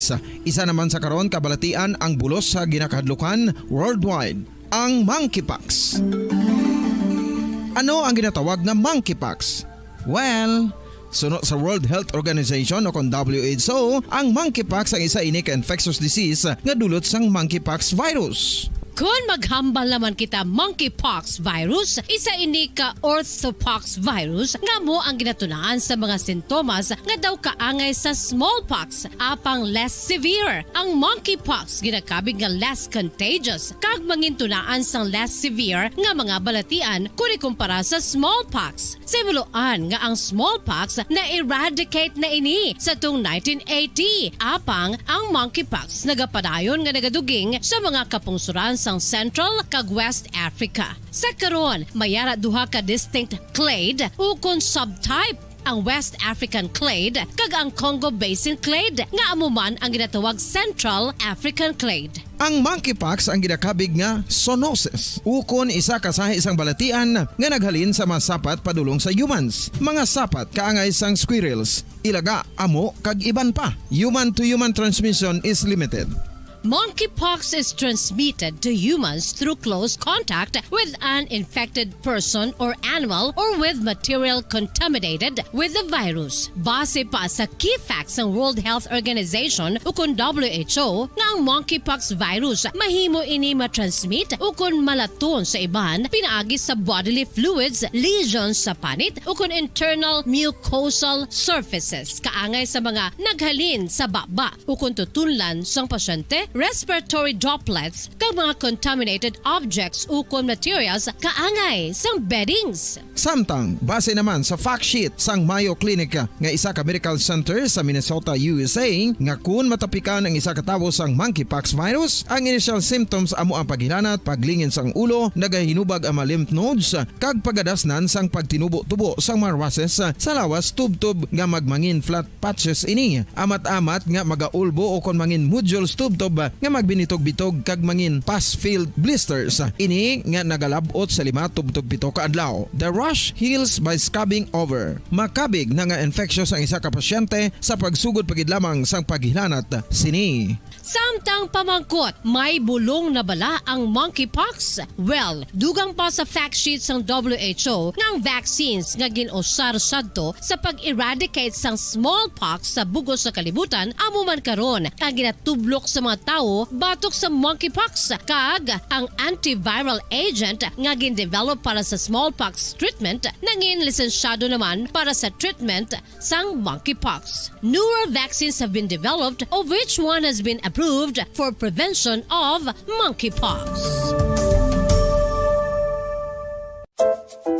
disease. Isa naman sa karon kabalatian ang bulos sa ginakahadlukan worldwide, ang monkeypox. Ano ang ginatawag na monkeypox? Well, sunod sa World Health Organization o kung WHO, ang monkeypox ang isa ini ka infectious disease nga dulot sang monkeypox virus. Kung maghambal naman kita monkeypox virus, isa ini ka orthopox virus nga mo ang ginatunaan sa mga sintomas nga daw kaangay sa smallpox apang less severe. Ang monkeypox ginakabig nga less contagious kag mangintunaan sang less severe nga mga balatian kung ikumpara sa smallpox. Simuloan nga ang smallpox na eradicate na ini sa tung 1980 apang ang monkeypox nagapadayon nga nagaduging sa mga kapungsuran sang Central kag West Africa. Sa karon, mayara duha ka distinct clade ukon subtype, ang West African clade kag ang Congo Basin clade nga amuman ang ginatawag Central African clade. Ang monkeypox ang ginakabig nga zoonosis. Ukon isa kasahi isang balatian nga naghalin sa mga sapat padulong sa humans. Mga sapat kaangay sang squirrels, ilaga, amo kag iban pa. Human-to-human transmission is limited. Monkeypox is transmitted to humans through close contact with an infected person or animal or with material contaminated with the virus. Base pa sa key facts ng World Health Organization ukon WHO nga ang monkeypox virus mahimo ini matransmit ukon malaton sa iban pinaagi sa bodily fluids, lesions sa panit ukon internal mucosal surfaces kaangay sa mga naghalin sa baba ukon tutunlan sang pasyente, respiratory droplets kag mga contaminated objects ukon materials kaangay sang beddings. Samtang, base naman sa fact sheet sang Mayo Clinic nga isa ka medical center sa Minnesota, USA, nga kun matapikan ang isa ka tawo sang monkeypox virus, ang initial symptoms amo ang paghilanat, paglingin sang ulo, nagahinubag ang mga lymph nodes, kag pagadasnan sang pagtinubo-tubo sang mga rashes sa lawas tub-tub nga magmangin flat patches ini. Amat-amat nga magaulbo o kon mangin nodules tub-tub nga magbinitog-bitog kag mangin pus-filled blisters. Ini nga nagalabot sa 5 tub-tub 7 ka adlaw. The rash heals by scabbing over. Makabig na nga infectious ang isa ka pasyente sa pagsugod pagid lamang sang paghilanat sini. Samtang pamangkot, may bulong na bala ang monkeypox? Well, dugang pa sa fact sheets ng WHO nga ang vaccines nga ginusar sadto sa pag-eradicate sang smallpox sa bugos sa kalibutan amo man karon ang ginatublok sa mga tao batok sa monkeypox kag ang antiviral agent nga gin-develop para sa smallpox treatment nangin lisensyado naman para sa treatment sang monkeypox. Newer vaccines have been developed of which one has been approved for prevention of monkeypox.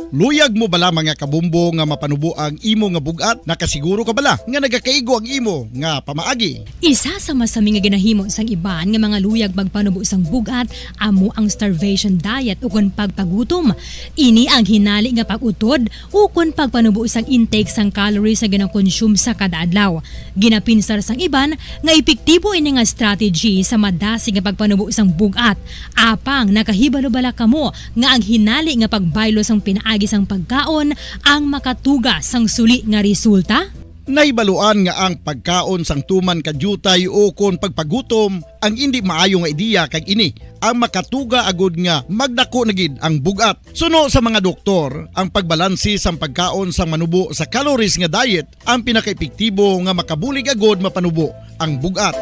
Luyag mo bala mga kabumbo nga mapanubo ang imo nga bugat? Nakasiguro ka bala nga nagakaigo ang imo nga pamaagi? Isa sa masami nga ginahimo sang iban nga mga luyag magpanubo sang bugat amo ang starvation diet ukon pagpagutom. Ini ang hinali nga pag-utod ukon pagpanubo sang intake sang calories nga gina-consume sa kada adlaw. Ginapinsar sang iban nga epektibo ini nga strategy sa madasi nga pagpanubo sang bugat. Apang nakahibalo bala kamo nga ang hinali nga pagbaylo sang pinaagi sang pagkaon ang makatuga sang suli nga resulta? Naibaluan nga ang pagkaon sang tuman kadyutay o kon pagpagutom ang hindi maayo nga ideya kag ini ang makatuga agud nga magdako na gid ang bugat. Suno sa mga doktor, ang pagbalansi sang pagkaon sang manubo sa calories nga diet ang pinakaepektibo nga makabulig agud mapanubo ang bugat.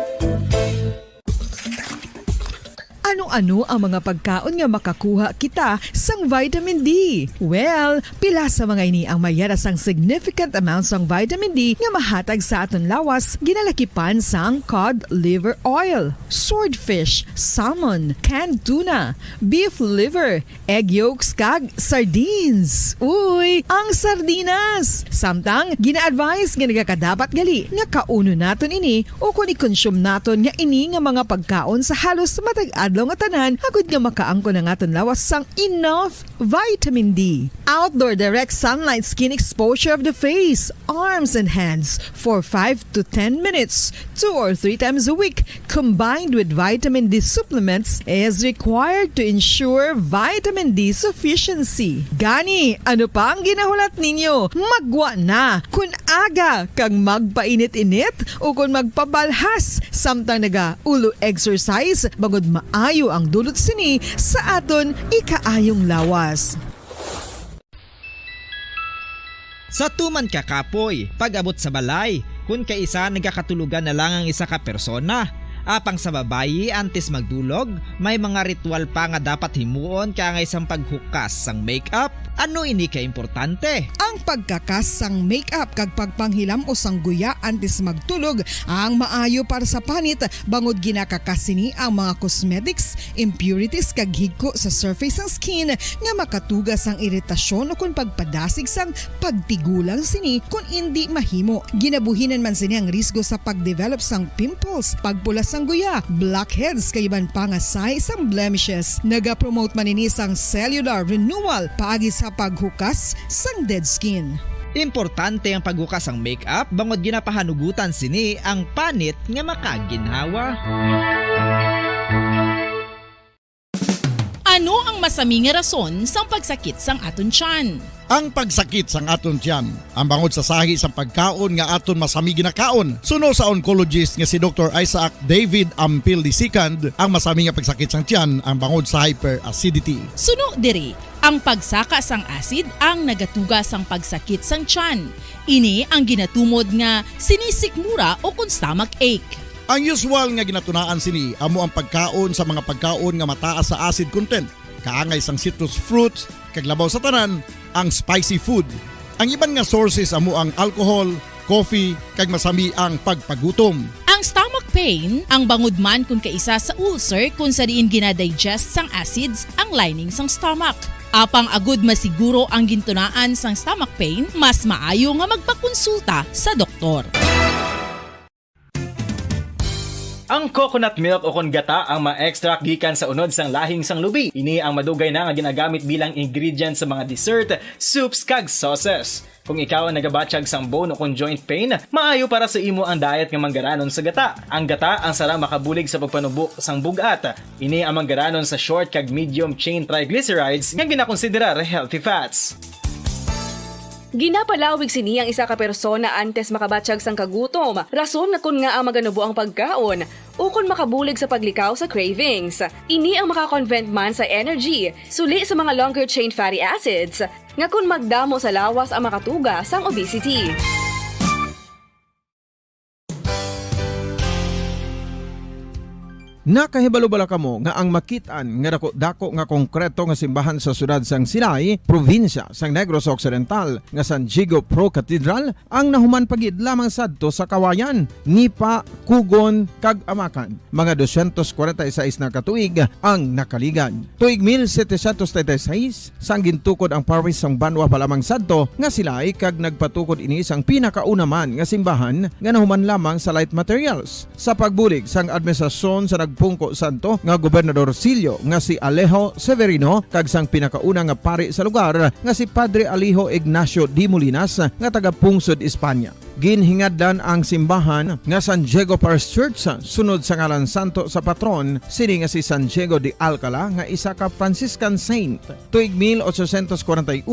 Ano-ano ang mga pagkaon nga makakuha kita sang vitamin D? Well, pila sa mga ini ang mayara sang significant amounts sang vitamin D nga mahatag sa aton lawas ginalakipan sang cod liver oil, swordfish, salmon, canned tuna, beef liver, egg yolks kag sardines. Uy, ang sardinas! Samtang gina-advise nga nagakadapat gali nga kauno naton ini o kung i-consume naton nga ini nga mga pagkaon sa halos matag-adlaw nga tanan agud nga makaangko na nga lawas sang enough vitamin D. Outdoor direct sunlight skin exposure of the face, arms and hands for 5 to 10 minutes 2 or 3 times a week combined with vitamin D supplements is required to ensure vitamin D sufficiency. Gani, ano pa ang ginahulat ninyo? Magwa na kun aga kang magpainit-init o kung magpabalhas samtang naga ulo exercise bangod maayo ang dulot sini sa aton ikaayong lawas. Sa tuman ka kapoy, pag-abot sa balay, kung kaisa nagkakatulugan na lang ang isa ka persona. Apang sa babayi antes magdulog, may mga ritual pa nga dapat himuon kaya nga isang paghukas sang makeup. Ano ini ka importante? Ang pagkakas sang makeup kag pagpanghilam o sang guya antes magtulog ang maayo para sa panit bangod ginakakas sini ang mga cosmetics, impurities kag higko sa surface ng skin nga makatugas ang iritasyon o kung pagpadasig sang pagtigulang sini kung hindi mahimo. Ginabuhinan man sini ang risgo sa pagdevelop sang pimples, pagpula sang guya, blackheads kay iban pa nga size sang blemishes. Naga-promote man ini sang cellular renewal paagi sa paghukas sang dead skin. Importante ang paghukas ang makeup bangod ginapahanugutan sini ang panit nga makaginhawa. Ano ang masaming nga rason sa pagsakit sang aton tiyan? Ang pagsakit sang aton tiyan, ang bangod sa sahi sang pagkaon nga aton masami ginakaon. Suno sa oncologist nga si Dr. Isaac David Ampil II, ang masami nga pagsakit sang tiyan ang bangod sa hyperacidity. Suno diri, ang pagsaka sang acid ang nagatuga sang pagsakit sang tiyan. Ini ang ginatumod nga sinisikmura o kung stomach ache. Ang usual nga ginatunaan sini amo ang pagkaon sa mga pagkaon nga mataas sa acid content, kaangay sang citrus fruits, kag labaw sa tanan ang spicy food. Ang iban nga sources amo ang alcohol, coffee, kag masami ang pagpagutom. Ang stomach pain ang bangod man kung kaisa sa ulcer kung sa diin ginadigest sang acids ang lining sang stomach. Apang agud masiguro ang gintunaan sang stomach pain, mas maayo nga magpakonsulta sa doktor. Ang coconut milk o kon gata ang ma-extract gikan sa unod sang lahing sang lubi. Ini ang madugay na nga ginagamit bilang ingredient sa mga dessert, soups kag sauces. Kung ikaw ang nagabatsyag sang bone o kon joint pain, maayo para sa imo ang diet nga manggaranon sa gata. Ang gata ang sara makabulig sa pagpanubo sang bugat. Ini ang manggaranon sa short kag medium chain triglycerides nga ginakonsiderar healthy fats. Ginapalawig sini ang isa ka persona antes makabatsyag sang kagutom. Rason na kun nga ang maganubo ang pagkaon o kun makabulig sa paglikaw sa cravings. Ini ang makakonvent man sa energy, suli sa mga longer chain fatty acids, nga kun magdamo sa lawas ang makatuga sang obesity. Nakahibalo-bala kamo nga ang makitaan nga dako nga konkreto nga simbahan sa sudad sang Sinay, probinsya sang Negros Occidental nga San Diego Pro Cathedral ang nahuman pagid lamang sadto sa Kawayan, Nipa, Kugon kag Amakan. Mga 246 na katuig ang nakaligan. Tuig 1736 sang gintukod ang parish sang Banwa pa lamang sadto nga silay kag nagpatukod ini sang pinakauna man nga simbahan nga nahuman lamang sa light materials. Sa pagbulig sang administrasyon sa Pungko Santo nga Gobernador Silio nga si Alejo Severino kag sang pinakauna nga pari sa lugar nga si Padre Alijo Ignacio de Molinas nga taga Pungsod, Espanya. Ginhingadlan ang simbahan nga San Diego Parish Church sunod sa ngalan santo sa patron sini nga si San Diego de Alcala nga isa ka Franciscan saint. Tuig 1841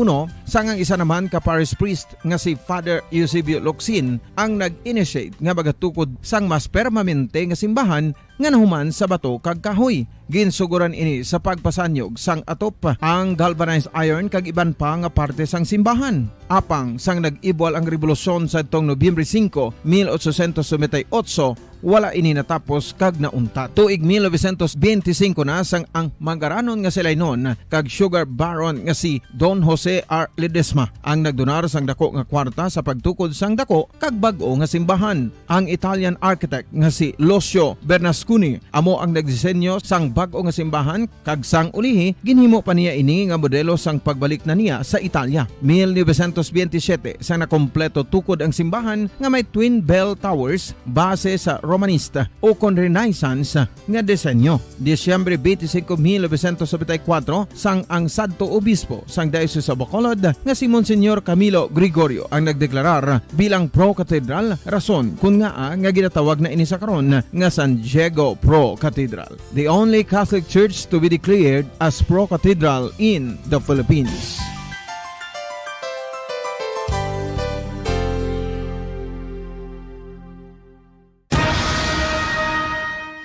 sangang isa naman ka parish priest nga si Father Eusebio Locsin ang nag-initiate nga bagatukod sang mas permanente nga simbahan nga nahuman sa bato kag kahoy. Ginsuguran ini sa pagpasanyog sang atop ang galvanized iron kag iban pa nga parte sang simbahan. Apang sang nag-ibwal ang revolusyon sa itong Nobyembre 5, 1898, wala ini natapos kag nauntat. Tuig 1925 na sang ang manggaranon nga silay noon kag sugar baron nga si Don Jose R. Ledesma ang nagdonar sang dako nga kwarta sa pagtukod sang dako kag bag-o nga simbahan. Ang Italian architect nga si Lucio Bernasconi amo ang nagdisenyo sang bag-o nga simbahan kag sang ulihi ginhimo pa niya ini nga modelo sang pagbalik na niya sa Italia. 1927 sang nakompleto tukod ang simbahan nga may twin bell towers base sa Romanista o kon Renaissance nga disenyo. Disyembre 25, 1974 sang ang sadto obispo sang Diocese of Bacolod nga si Monsignor Camilo Gregorio ang nagdeklarar bilang pro-cathedral, rason kung nga ginatawag na ini sa karon nga San Diego Pro-Cathedral, the only Catholic church to be declared as pro-cathedral in the Philippines.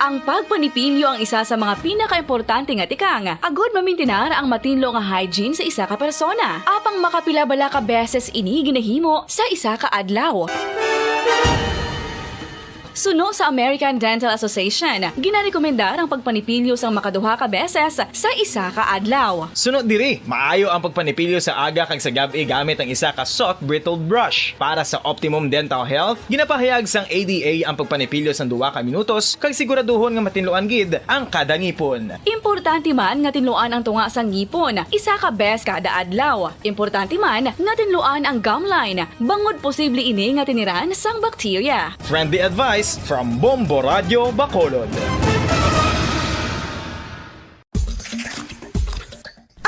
Ang pagpanipilyo ang isa sa mga pinaka-importante nga tikang. Agod mamintinar ang matinlo nga hygiene sa isa ka persona. Apang makapilabala ka beses ini ginahimo sa isa ka adlaw. Suno sa American Dental Association, ginarekomendar ang pagpanipilyo sang makaduha ka beses sa isa ka adlaw. Sunod diri, maayo ang pagpanipilyo sa aga kag sa gabi gamit ang isa ka soft brittled brush. Para sa optimum dental health, ginapahayag sang ADA ang pagpanipilyo sang 2 ka minutos kag siguraduhon nga matinluan gid ang kada ngipon. Importante man nga tinluan ang tunga sang ngipon, isa ka bes kada adlaw. Importante man nga tinluan ang gum line, bangod posible ini nga tiniran sang bakterya. Friendly advice from Bombo Radio Bacolod.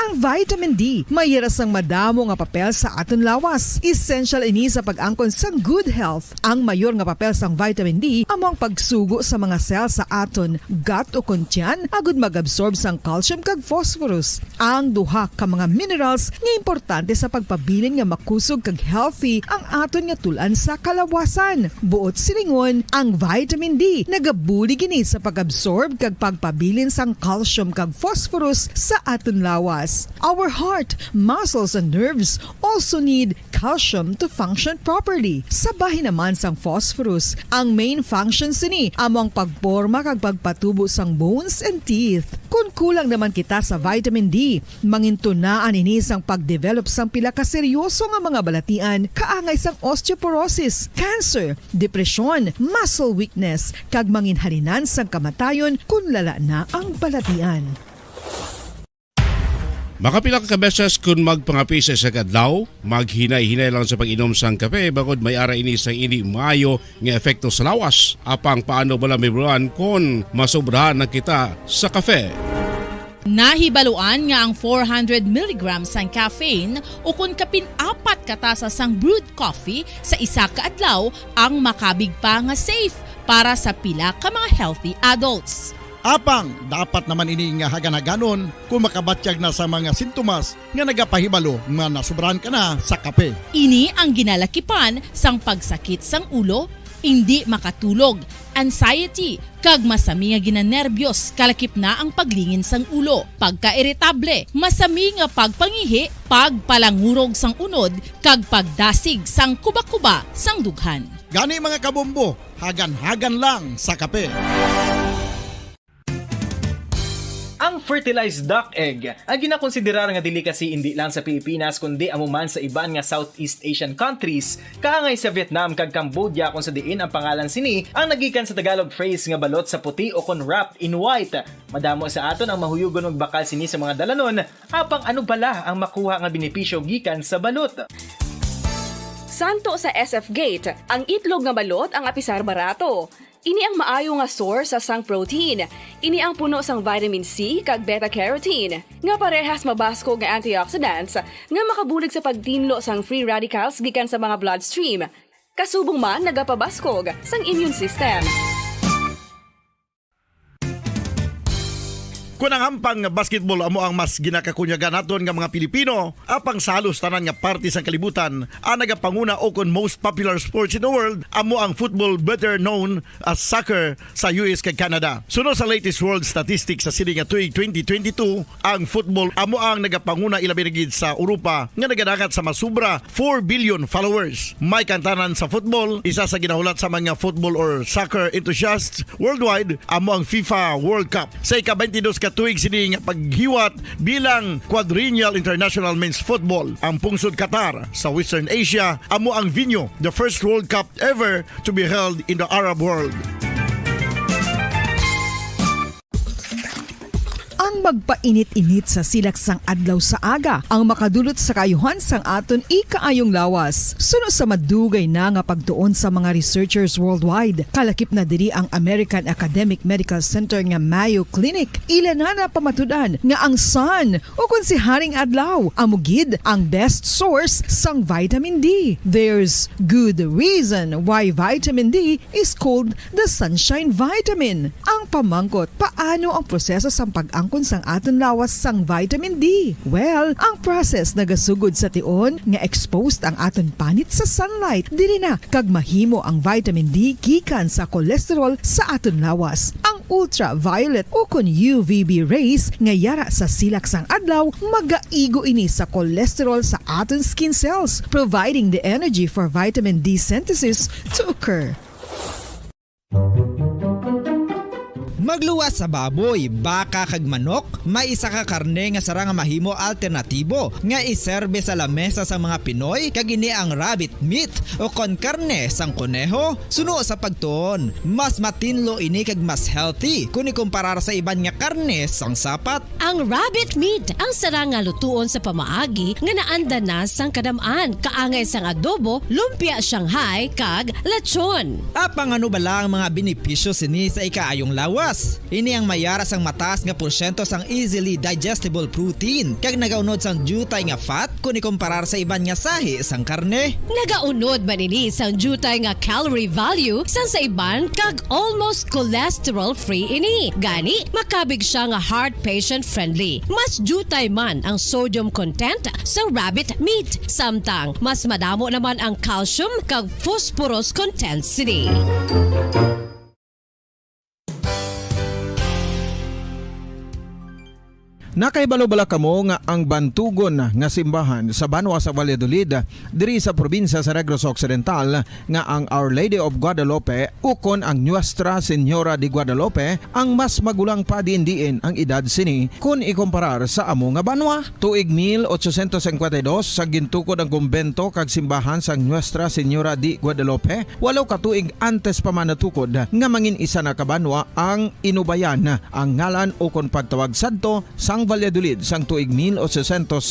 Ang vitamin D mayra sang madamo nga papel sa aton lawas. Essential ini sa pag-angkon sang good health. Ang mayor nga papel sang vitamin D among pagsugo sa mga cell sa aton gut o kuntyan agud mag-absorb sang calcium kag phosphorus. Ang duha ka mga minerals nga importante sa pagpabilin nga makusog kag healthy ang aton nga tulan sa kalawasan. Buot silingon, ang vitamin D nagabuli gini sa pag-absorb kag pagpabilin sang calcium kag phosphorus sa aton lawas. Our heart, muscles, and nerves also need calcium to function properly. Sabahin naman sang phosphorus, ang main function sini among pagporma kag pagpatubo sang bones and teeth. Kung kulang naman kita sa vitamin D, mangintunaan ini sang pagdevelop sang pila ka seryoso nga mga balatian, kaangay sang osteoporosis, cancer, depresyon, muscle weakness, kag manginhalinan sang kamatayon kung lala na ang balatian. Makapila ka beses kung magpangapi sa isa kadlaw, maghinay-hinay lang sa pag-inom sang kape bagod may ara ini sang hindi maayo nga epekto sa lawas. Apang paano bala may bulan kung masobrahan na kita sa kape? Nahibaluan nga ang 400 mg sang caffeine o kung kapin-4 katasa sang brewed coffee sa isa ka adlaw ang makabig pa nga safe para sa pila ka mga healthy adults. Apang, dapat naman ini nga hagan-haganon kung makabatyag na sa mga sintomas nga nagapahibalo nga nasubrahan ka na sa kape. Ini ang ginalakipan sang pagsakit sang ulo, hindi makatulog, anxiety, kag masami nga ginanerbiyos, kalakip na ang paglingin sang ulo, pagka-irritable, masami nga pagpangihi, pagpalangurog sang unod, kag pagdasig sang kuba-kuba sang dughan. Gani mga kabombo, hagan-hagan lang sa kape. Ang fertilized duck egg ang ginakonsiderar nga delicacy hindi lang sa Pilipinas kundi amuman sa iban nga Southeast Asian countries, kaangay sa Vietnam kag Cambodia kung sa diin ang pangalan sini ang nagikan sa Tagalog phrase nga balot sa puti o kon wrapped in white. Madamo sa aton ang mahuyugon og bakal sini sa mga dalanon, apang ano bala ang makuha nga benepisyo gikan sa balot. Santo sa SF Gate, ang itlog nga balot ang apisar barato. Ini ang maayo nga source sa sang protein. Ini ang puno sang vitamin C kag beta-carotene. Nga parehas mabasko nga antioxidants nga makabulig sa pagtinlo sang free radicals gikan sa mga bloodstream. Kasubong man nagapabaskog sang immune system. Kung ang hampang basketball amo ang mas ginakakunyagan naton nga mga Pilipino, apang salos tanan nga parte sa kalibutan, ang nagapanguna o kon most popular sports in the world, amo ang football better known as soccer sa US kag Canada. Suno sa latest world statistics sa sini nga tuig 2022, ang football amo ang nagapanguna ilabi na gid sa Europa nga nagadagat sa masubra 4 billion followers. May kantanan sa football, isa sa ginahulat sa mga football or soccer enthusiasts worldwide, amo ang FIFA World Cup. Sa ika-22 ka tuig sini nga paghiwat bilang quadrennial international men's football. Ang pungsod Qatar sa Western Asia amo ang venue, the first World Cup ever to be held in the Arab world. ang magpainit-init sa silaksang adlaw sa aga ang makadulot sa kaayuhan sang aton ikaayong lawas. Suno sa madugay na nga pagtuon sa mga researchers worldwide, kalakip na diri ang American Academic Medical Center nga Mayo Clinic. Ila na pamatudan nga ang sun o kung si Haring Adlaw amugid ang best source sang vitamin D. There's good reason why vitamin D is called the sunshine vitamin. Ang pamangkot, paano ang proseso sang pag-angkon sang aton lawas sang vitamin D? Well, ang process nagasugod sa tion nga exposed ang aton panit sa sunlight dili na kag mahimo ang vitamin D gikan sa cholesterol sa aton lawas. Ang ultraviolet o kun UVB rays nga yara sa silak sang adlaw magaigo ini sa cholesterol sa aton skin cells, providing the energy for vitamin D synthesis to occur. Magluwas sa baboy, baka kag manok, may isa ka karne nga sara nga mahimo alternatibo nga iserbe sa lamesa sa mga Pinoy kag ini ang rabbit meat o kon karne sang kuneho. Suno sa pagtuon, mas matinlo ini kag mas healthy kung ikumparar sa iban nga karne sang sapat. Ang rabbit meat ang sara nga lutuon sa pamaagi nga naanda na sang kadamaan, kaangay sang adobo, lumpia Shanghai kag lechon. Apang ano bala ang mga benepisyo sini sa ikaayong lawas? Ini ang mayara sang mataas nga porsyento sang easily digestible protein kag nagaunod sang jutay nga fat kung ikumparar sa iban nga sahi sang karne. Nagaunod man ini sang jutay nga calorie value sang sa iban kag almost cholesterol free ini. Gani makabig siya nga heart patient friendly. Mas jutay man ang sodium content sa rabbit meat, samtang mas madamo naman ang calcium kag phosphorus content sini. Nakaibalo-bala kamo nga ang bantugon nga simbahan sa Banwa sa Valladolid diri sa probinsya sa Negros Occidental nga ang Our Lady of Guadalupe ukon ang Nuestra Señora de Guadalupe ang mas magulang pa diin ang edad sini kung ikumparar sa amo nga banwa. Tuig 1852 sa gintukod ang kumbento kag simbahan sang Nuestra Señora de Guadalupe, walaw ka tuig antes pa man natukod nga mangin isa na kabanwa ang inubayan ang ngalan ukon pagtawag sadto sang Valladolid sang tuig 1860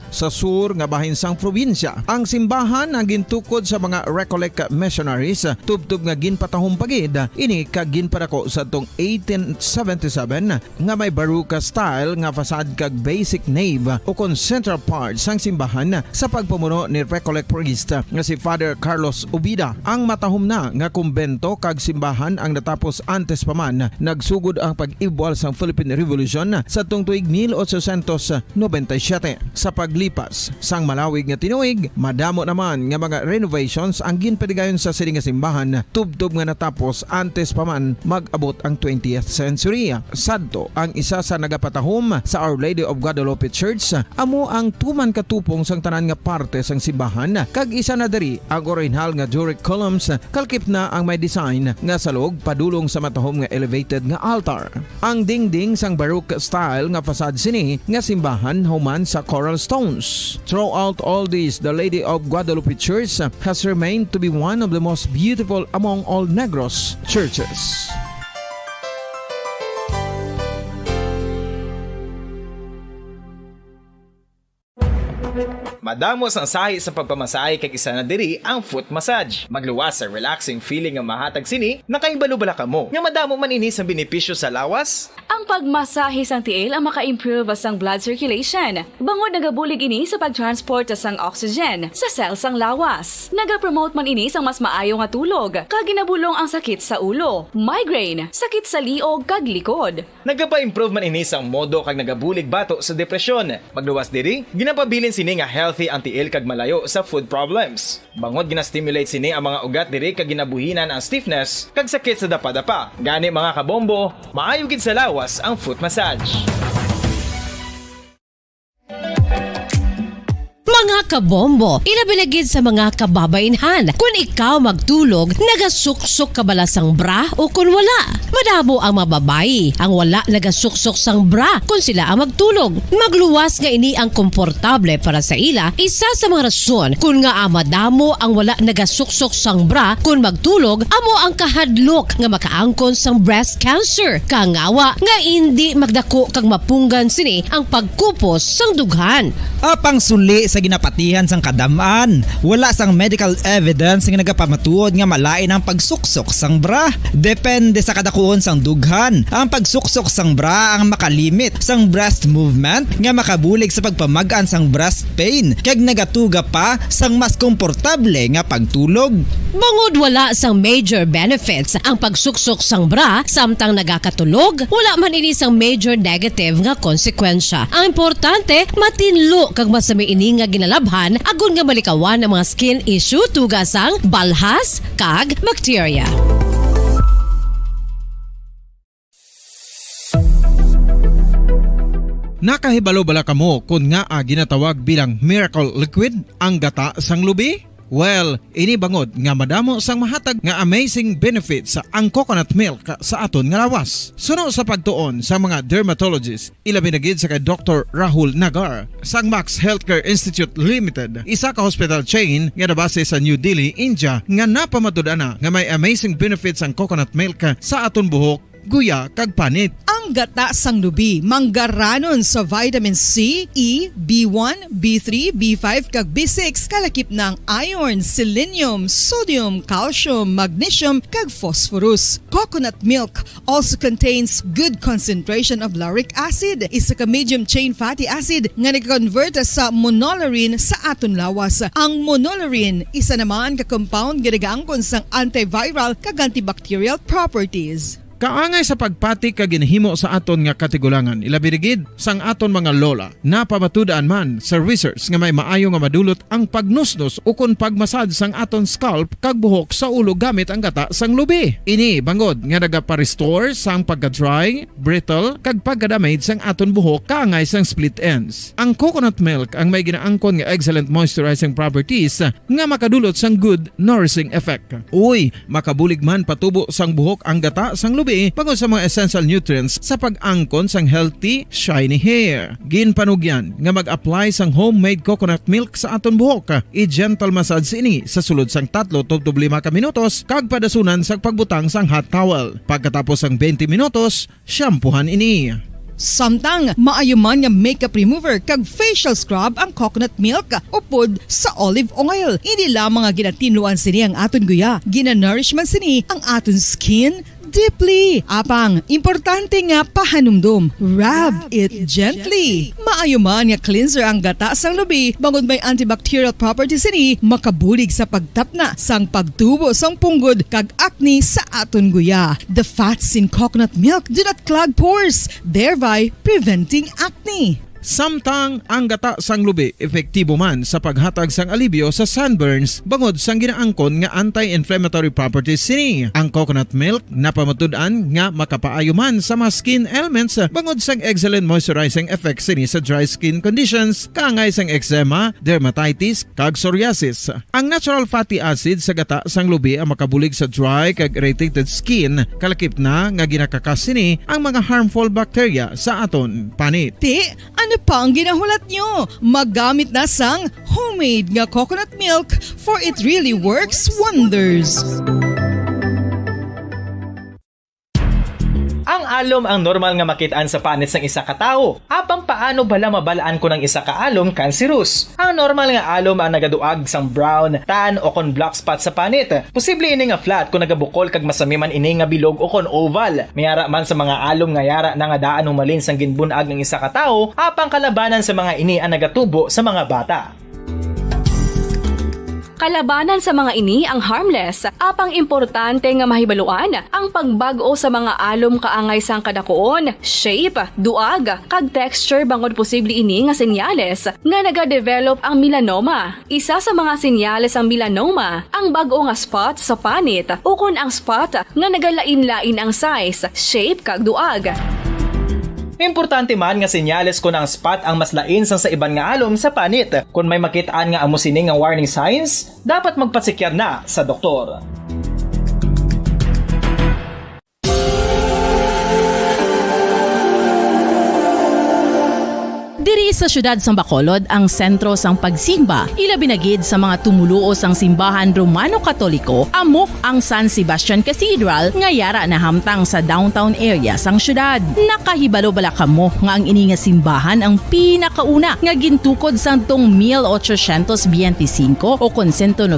sa sur nga bahin sang probinsya. Ang simbahan ang gintukod sa mga Recollect missionaries tubtub nga ginpatahong pagid ini kag ginpadako sa tong 1877 nga may baroque style nga fasad kag basic nave o kon central part sang simbahan sa pagpamuno ni Recollect priest nga si Father Carlos Ubida. Ang matahom na nga kumbento kag simbahan ang natapos antes pa man nagsugod ang pag-ibwal sang Philippine Revolution sa tong tuig 1897. Sa paglipas sang malawig nga tinuig, madamo naman nga mga renovations ang ginpadigayon sa sining nga simbahan tubtob nga natapos antes pa man mag-abot ang 20th century. Sadto ang isa sa nagapatahom sa Our Lady of Guadalupe Church amo ang tuman katupong sang tanan nga parte sang simbahan kag isa na diri ang original nga Doric columns kalkip na ang may design nga salog padulong sa matahom nga elevated nga altar. Ang dingding sang baroque style nga fasad sini nga simbahan human sa coral stones. Throughout all this, the Lady of Guadalupe Church has remained to be one of the most beautiful among all Negros churches. Madamos ang sahi sa pagpamasahe kag isa na diri ang foot massage. Magluwas sa relaxing feeling nga mahatag sini, nakaibalo-bala ka mo. Nga madamo man ini sa benepisyo sa lawas. Ang pagmasahe sang tiil ang maka-improve sang blood circulation. Bangod nagabulig ini sa pagtransport sang oxygen sa cells sang lawas. Nagapromote man ini sang mas maayo nga tulog, kag ginabulong ang sakit sa ulo, migraine, sakit sa liog kag likod. Nagapa-improve man ini sang modo kag nagabulig bato sa depresyon. Magluwas diri, ginapabilin sini nga healthy ang tiil kag malayo sa food problems. Bangod gina-stimulate sini ang mga ugat diri kag ginabuhinan ang stiffness kag sakit sa dapa-dapa. Gani mga kabombo, maayo gid sa lawas ang foot massage. Mga kabombo, ilabilagid sa mga kababainhan. Kung ikaw magtulog, nagasuksok ka bala sang bra o kung wala. Madamo ang mababayi ang wala nagasuksok sang bra kung sila ang magtulog. Magluwas nga ini ang komportable para sa ila, isa sa mga rason kung nga madamo ang wala nagasuksok sang bra kung magtulog, amo ang kahadlok nga makaangkon sang breast cancer. Kangawa nga hindi magdako kag mapunggan sini ang pagkupos sang dughan. Apang suli sa ginapatihan sang kadamaan, wala sang medical evidence nga nagapamatuod nga malain ang pagsuksok sang bra. Depende sa kadakuon sang dughan. Ang pagsuksok sang bra ang makalimit sang breast movement nga makabulig sa pagpamagaan sang breast pain kag nagatuga pa sang mas komportable nga pagtulog. Bangod wala sang major benefits ang pagsuksok sang bra samtang nagakatulog, wala man ini sang major negative nga konsekwensya. Ang importante, matinlo kag masami ini nga ginalabhan agon nga malikawan ang mga skin issue tugas sang balhas kag bacteria. Nakahibalo bala kamo kung nga ginatawag bilang miracle liquid ang gata sang lubi? Well, ini bangod nga madamo sang mahatag nga amazing benefits sa ang coconut milk sa aton nga lawas. Suno sa pagtuon sa mga dermatologist, ilabi na gid sa kay Dr. Rahul Nagar sang Max Healthcare Institute Limited, isa ka hospital chain nga nabase sa New Delhi, India, nga napamatud-ana nga may amazing benefits ang coconut milk sa aton buhok, guya kag panit. Ang gata sang lubi manggaranon sa vitamin C, E, B1, B3, B5 kag B6 kalakip ng iron, selenium, sodium, calcium, magnesium kag phosphorus. Coconut milk also contains good concentration of lauric acid, isa ka medium chain fatty acid nga nag-convert sa monolarin sa aton lawas. Ang monolarin isa naman ka compound nga nagaangkon sang antiviral kag antibacterial properties. Kaangay sa pagpati kag ginhimo sa aton nga katigulangan, ilabirigid sang aton mga lola. Napamatudan man sa research nga may maayo nga madulot ang pagnusnos o kon pagmasad sang aton scalp kag buhok sa ulo gamit ang gata sang lubi. Ini bangod nga nagapa-restore sang pagka-dry, brittle kag pagka-damage sang aton buhok kaangay sang split ends. Ang coconut milk ang may ginaangkon nga excellent moisturizing properties nga makadulot sang good nourishing effect. Uy, makabulig man patubo sang buhok ang gata sang lubi pagod sa mga essential nutrients sa pag-angkon sang healthy, shiny hair. Ginpanugyan nga mag-apply sang homemade coconut milk sa aton buhok. I-gentle massage ini sa sulod sang 3 to 5 ka minutos kag padasunan sang pagbutang sang hot towel. Pagkatapos sang 20 minutos, shampoohan ini. Samtang maayo man nga makeup remover kag facial scrub ang coconut milk upod sa olive oil. Hindi lamang nga ginatinluan sini ang aton guya, gina-nourish man sini ang aton skin deeply. Apang, importante nga pahanumdum. Rub it gently. Maayo man nga cleanser ang gata sang lubi, bangod may antibacterial properties ini, makabulig sa pagtapna sang pagtubo sang punggod kag acne sa aton guya. The fats in coconut milk do not clog pores, thereby preventing acne. Samtang ang gata sang lubi epektibo man sa paghatag sang alibyo sa sunburns bangod sang ginaangkon nga anti-inflammatory properties sini. Ang coconut milk napamatud-an nga makapaayo man sa mga skin ailments bangod sang excellent moisturizing effect sini sa dry skin conditions kaangay sang eczema, dermatitis kag psoriasis. Ang natural fatty acid sa gata sang lubi ang makabulig sa dry kag irritated skin, kalakip na nga ginakakas sini ang mga harmful bacteria sa aton panit. Ano pa ang ginahulat nyo? Maggamit na sang homemade nga coconut milk for it really works wonders. Ang alom ang normal nga makitaan sa panit sang isa ka tawo. Apang paano bala mabalaan ko ng isa ka alom cancerous? Ang normal nga alom ang nagaduag sang brown, tan o kon black spot sa panit. Posible ini nga flat kung nagabukol kag masami man ini nga bilog o kon oval. Mayara man sa mga alom nga yara na nga daan humalin sang ginbunag ng isa ka tawo, apang kalabanan sa mga ini ang nagatubo sa mga bata. Kalabanan sa mga ini ang harmless, apang importante nga mahibaluan ang pagbago sa mga alom kaangay sang kadakuon, shape, duag, kag texture bangod posible ini nga senyales nga nagadevelop ang melanoma. Isa sa mga senyales ang melanoma, ang bago nga spot sa panit o kun ang spot nga nagalain-lain ang size, shape kag duag. Importante man nga senyales kung ang spot ang mas lain sang sa iban nga alom sa panit. Kung may makitaan nga amo sini nga warning signs, dapat magpasikyar na sa doktor. Diri sa syudad sang Bacolod ang sentro sang pagsimba, ilabi na gid sa mga tumuluo sang simbahan Romano-Katoliko amo ang San Sebastian Cathedral nga yara na hamtang sa downtown area sang syudad. Nakahibalo bala kamo nga ang ini nga simbahan ang pinakauna nga gintukod sang tong 1825 o 197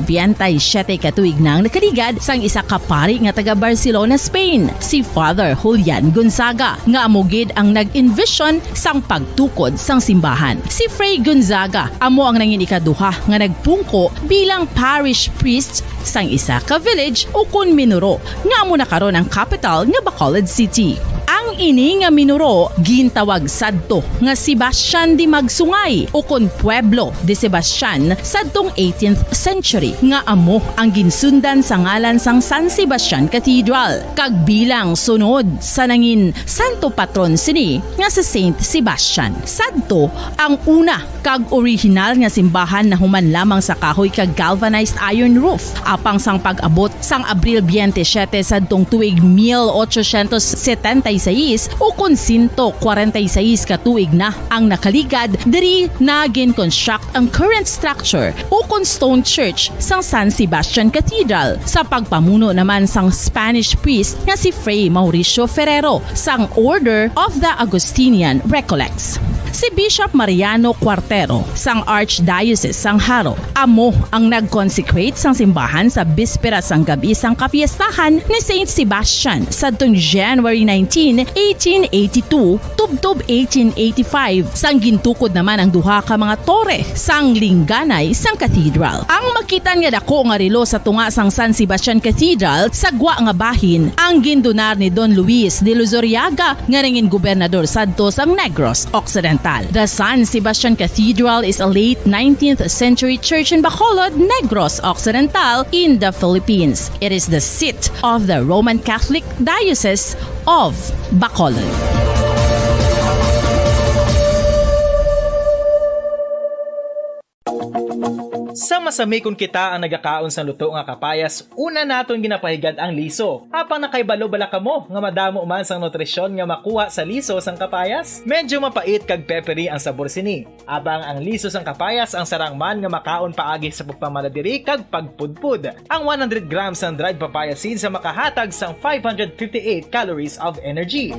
katuig nang nakaligad sang isa ka pari nga taga Barcelona, Spain, si Father Julian Gonzaga nga amo gid ang nag-envision sang pagtukod sang simbahan. Si Fray Gonzaga amo ang nangin ikaduha nga nagpungko bilang parish priest sang isa ka village o kun minuro nga amo na karon ang capital nga Bacolod City. Ang ini nga minuro gintawag sadto nga Sebastian de Magsungay o kun Pueblo de Sebastian sadtong 18th century nga amo ang ginsundan sa ngalan sang San Sebastian Cathedral kag bilang sunod sa nangin santo patron sini nga si Saint Sebastian. Sadto ang una kag original nga simbahan na human lamang sa kahoy kag galvanized iron roof apang sang pag-abot sang Abril 27 sadtong tuig 1876 o kun 146 katuig na ang nakaligad diri na gin-construct ang current structure o kun stone church sang San Sebastian Cathedral sa pagpamuno naman sang Spanish priest nga si Fray Mauricio Ferrero sang Order of the Augustinian Recollects. Si Bishop Mariano Cuartero sang Archdiocese sang Haro amo ang nag-consecrate sang simbahan sa bispera sang gabi sang kapiestahan ni Saint Sebastian sadtong January 19, 1882 tubtob 1885 sang gintukod naman ang duha ka mga tore sang lingganay sang cathedral. Ang makitan nga dako nga relo sa tunga sang San Sebastian Cathedral sa gwa nga bahin ang gindonar ni Don Luis de Luzuriaga nga nangin gobernador sadto sang Negros Occidental. The San Sebastian Cathedral is a late 19th century church in Bacolod, Negros Occidental in the Philippines. It is the seat of the Roman Catholic Diocese of Bacolod. Sa masami kung kita ang nagakaon sa luto nga kapayas, una naton ginapahigad ang liso. Apang nakaibalo bala kamo nga madamo man sang nutrisyon nga makuha sa liso sang kapayas. Medyo mapait kag peppery ang sabor sini. Abang ang liso sang kapayas ang sarang man nga makaon paagi sa pagpamaladiri kag pagpudpud. Ang 100 grams ng dried papaya seeds sa makahatag sang 558 calories of energy.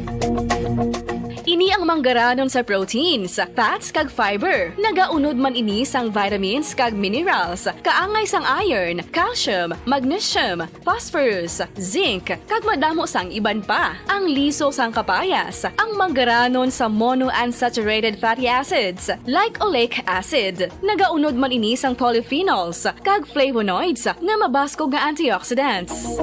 Ini ang manggaranon sa proteins, fats kag fiber. Nagaunod man ini sang vitamins kag minerals, kaangay sang iron, calcium, magnesium, phosphorus, zinc, kag madamo sang iban pa. Ang liso sang kapayas, ang manggaranon sa monounsaturated fatty acids like oleic acid. Nagaunod man ini sang polyphenols kag flavonoids nga mabaskog nga antioxidants.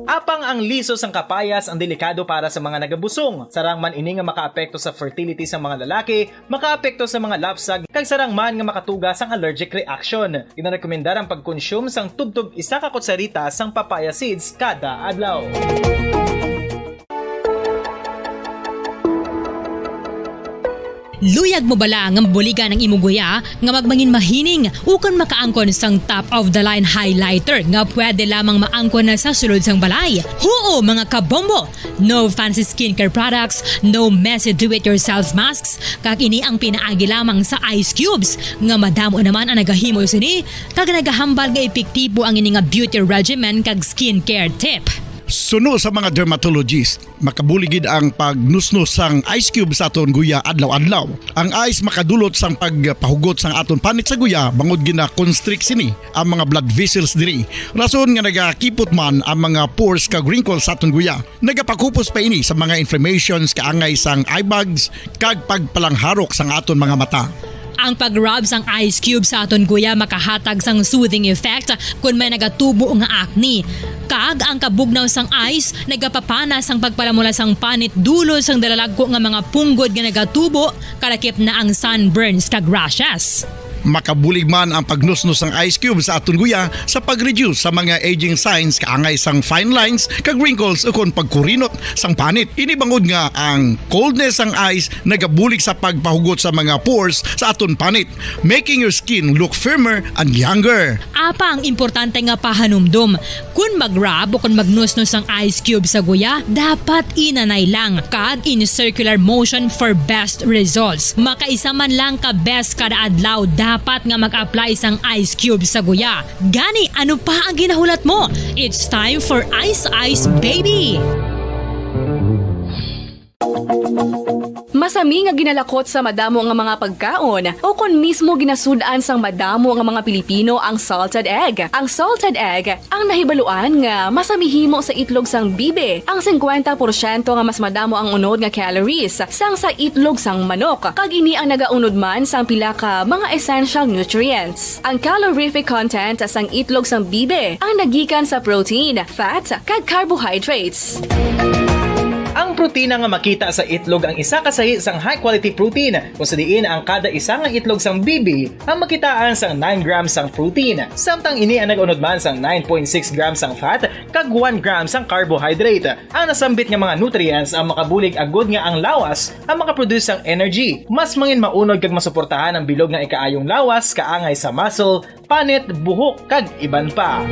Apang ang liso sang kapayas ang delikado para sa mga nagabusong. Sarang man ini nga makaapekto sa fertility sa mga lalaki, makaapekto sa mga lapsag, kag sarang man nga makatuga sang allergic reaction. Ginarekomendar ang pagkonsume sang tubtub isa ka kutsarita sang papaya seeds kada adlaw. Luyag mo bala nga buligan ang imuguya nga magmangin mahining ukon makaangkon sang top of the line highlighter nga pwede lamang maangkon na sa sulod sang balay. Huo mga kabombo! No fancy skincare products, no messy do-it-yourself masks, kag ini ang pinaagi lamang sa ice cubes nga madamo naman ang nagahimo sini kag nagahambal nga epektibo ang ini nga beauty regimen kag skincare tip. Suno sa mga dermatologist, makabuligid ang pagnusnos sang ice cube sa aton guya adlaw-adlaw. Ang ice makadulot sang pagpahugot sang aton panit sa guya bangod gina-constrict sini ang mga blood vessels diri. Rason nga nagakipot man ang mga pores kag wrinkles sa aton guya. Nagapakupos pa ini sa mga inflammations kaangay sang eye bags kag pagpalangharok sang aton mga mata. Ang pag-rub sang ice cube sa aton guya makahatag sang soothing effect kung may nagatubo nga acne. Kag ang kabugnaw sang ice nagapapana sang pagpalamula sang panit dulo sang dalalagko nga mga punggod nga nagatubo kalakip na ang sunburns kag rashes. Makabulig man ang pagnusnos ng ice cube sa aton guya sa pag-reduce sa mga aging signs kaangay sang fine lines kag wrinkles ukon pagkurinot sang panit. Ini bangod nga ang coldness sang ice nagabulig sa pagpahugot sa mga pores sa aton panit, making your skin look firmer and younger. Apa ang importante nga pahanumdum, kung mag-rub o kung magnusnos ang ice cube sa guya, dapat inanay lang kag in circular motion for best results. Makaisa man lang ka best kada adlaw, dapat nga mag-apply sang ice cube sa guya. Gani, ano pa ang ginahulat mo? It's time for Ice Ice Baby! Masami nga ginalakot sa madamo nga mga pagkaon o kon mismo ginasudaan sang madamo nga mga Pilipino ang salted egg. Ang salted egg ang nahibaluan nga masamihimo sa itlog sang bibe. Ang 50% nga mas madamo ang unod nga calories sang sa itlog sang manok. Kag ini ang nagaunod man sang pila ka mga essential nutrients. Ang calorific content sang itlog sang bibe ang nagikan sa protein, fat, kag carbohydrates. Ang protina nga makita sa itlog ang isa kasahi sang high quality protein kung sa diin ang kada isa nga itlog sang bibi ang makitaan sang 9 grams sang protein. Samtang ini ang nag-unod man sang 9.6 grams sang fat kag 1 gram sang carbohydrate. Ang nasambit nga mga nutrients ang makabulig agud nga ang lawas ang makaproduce sang energy. Mas mangin maunod kag masuportahan ang bilog nga ikaayong lawas kaangay sa muscle, panit, buhok kag iban pa.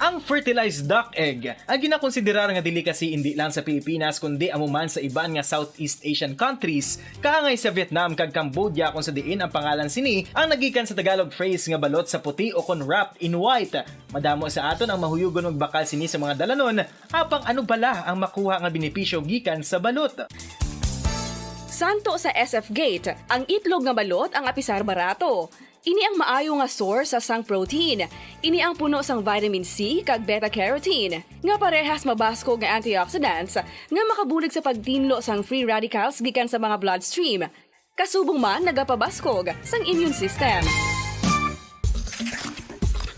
Ang fertilized duck egg ang ginakonsiderar nga delicacy hindi lang sa Pilipinas kundi amuman sa iban nga Southeast Asian countries kaangay sa Vietnam kag Cambodia kung sa diin ang pangalan sini ang nagikan sa Tagalog phrase nga balot sa puti o kon wrapped in white. Madamo sa aton ang mahuyugon og bakal sini sa mga dalanon apang ano bala ang makuha nga benepisyo gikan sa balot. Santo sa SF Gate, ang itlog nga balot ang apisar barato. Ini ang maayo nga source sa sang protein. Ini ang puno sang vitamin C kag beta-carotene. Nga parehas mabasko nga antioxidants nga makabulig sa pagtinlo sang free radicals gikan sa mga bloodstream. Kasubong man nagapabaskog sang immune system.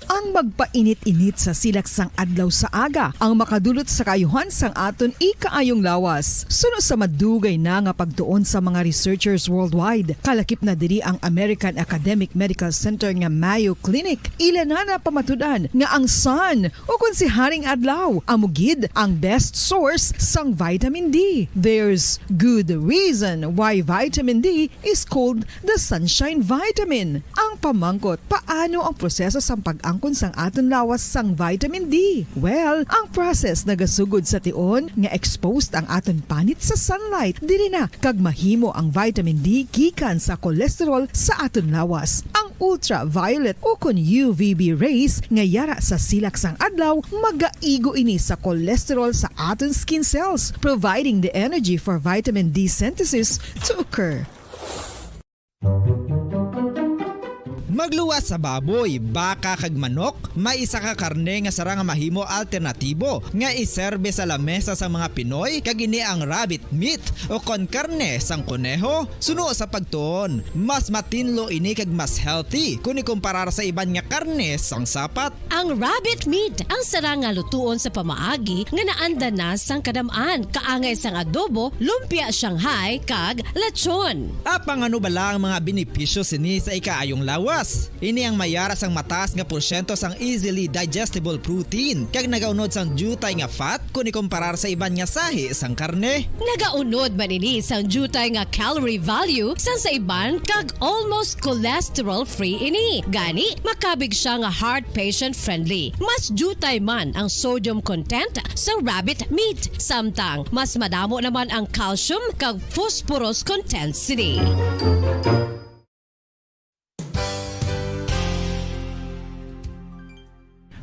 Ang magpainit-init sa silak sang adlaw sa aga ang makadulot sa kayuhan sang aton ikaayong lawas. Suno sa madugay na nga pagtuon sa mga researchers worldwide, kalakip na diri ang American Academic Medical Center nga Mayo Clinic. Ilan na pamatudan nga ang sun o kung si Haring Adlaw amugid ang best source sang vitamin D. There's good reason why vitamin D is called the sunshine vitamin. Ang pamangkot, paano ang proseso sang pag-angkon sang aton lawas sang vitamin D? Well, ang process nagasugod sa tion nga exposed ang aton panit sa sunlight. Dili na kag mahimo ang vitamin D gikan sa cholesterol sa aton lawas. Ang ultraviolet o kon UVB rays nga yara sa silak sang adlaw magaigo ini sa cholesterol sa aton skin cells, providing the energy for vitamin D synthesis to occur. Magluwas sa baboy, baka kag manok, may isa ka karne nga sara nga mahimo alternatibo nga iserbe sa lamesa sa mga Pinoy kag ini ang rabbit meat o kon karne sang kuneho. Suno sa pagtuon, mas matinlo ini kag mas healthy kung ikumparar sa iban nga karne sang sapat. Ang rabbit meat ang sara nga lutuon sa pamaagi nga naanda na sang kadamaan, kaangay sang adobo, lumpia Shanghai kag lechon. Apang ano bala ang mga benepisyo sini sa ikaayong lawas? Ini ang mayara sang mataas nga porsyento sang easily digestible protein kag nagaunod sang jutay nga fat kung ikumparar sa iban nga sahi sang karne. Nagaunod man ini sang jutay nga calorie value sang sa iban kag almost cholesterol free ini. Gani makabig siya nga heart patient friendly. Mas jutay man ang sodium content sa rabbit meat, samtang mas madamo naman ang calcium kag phosphorus content sini.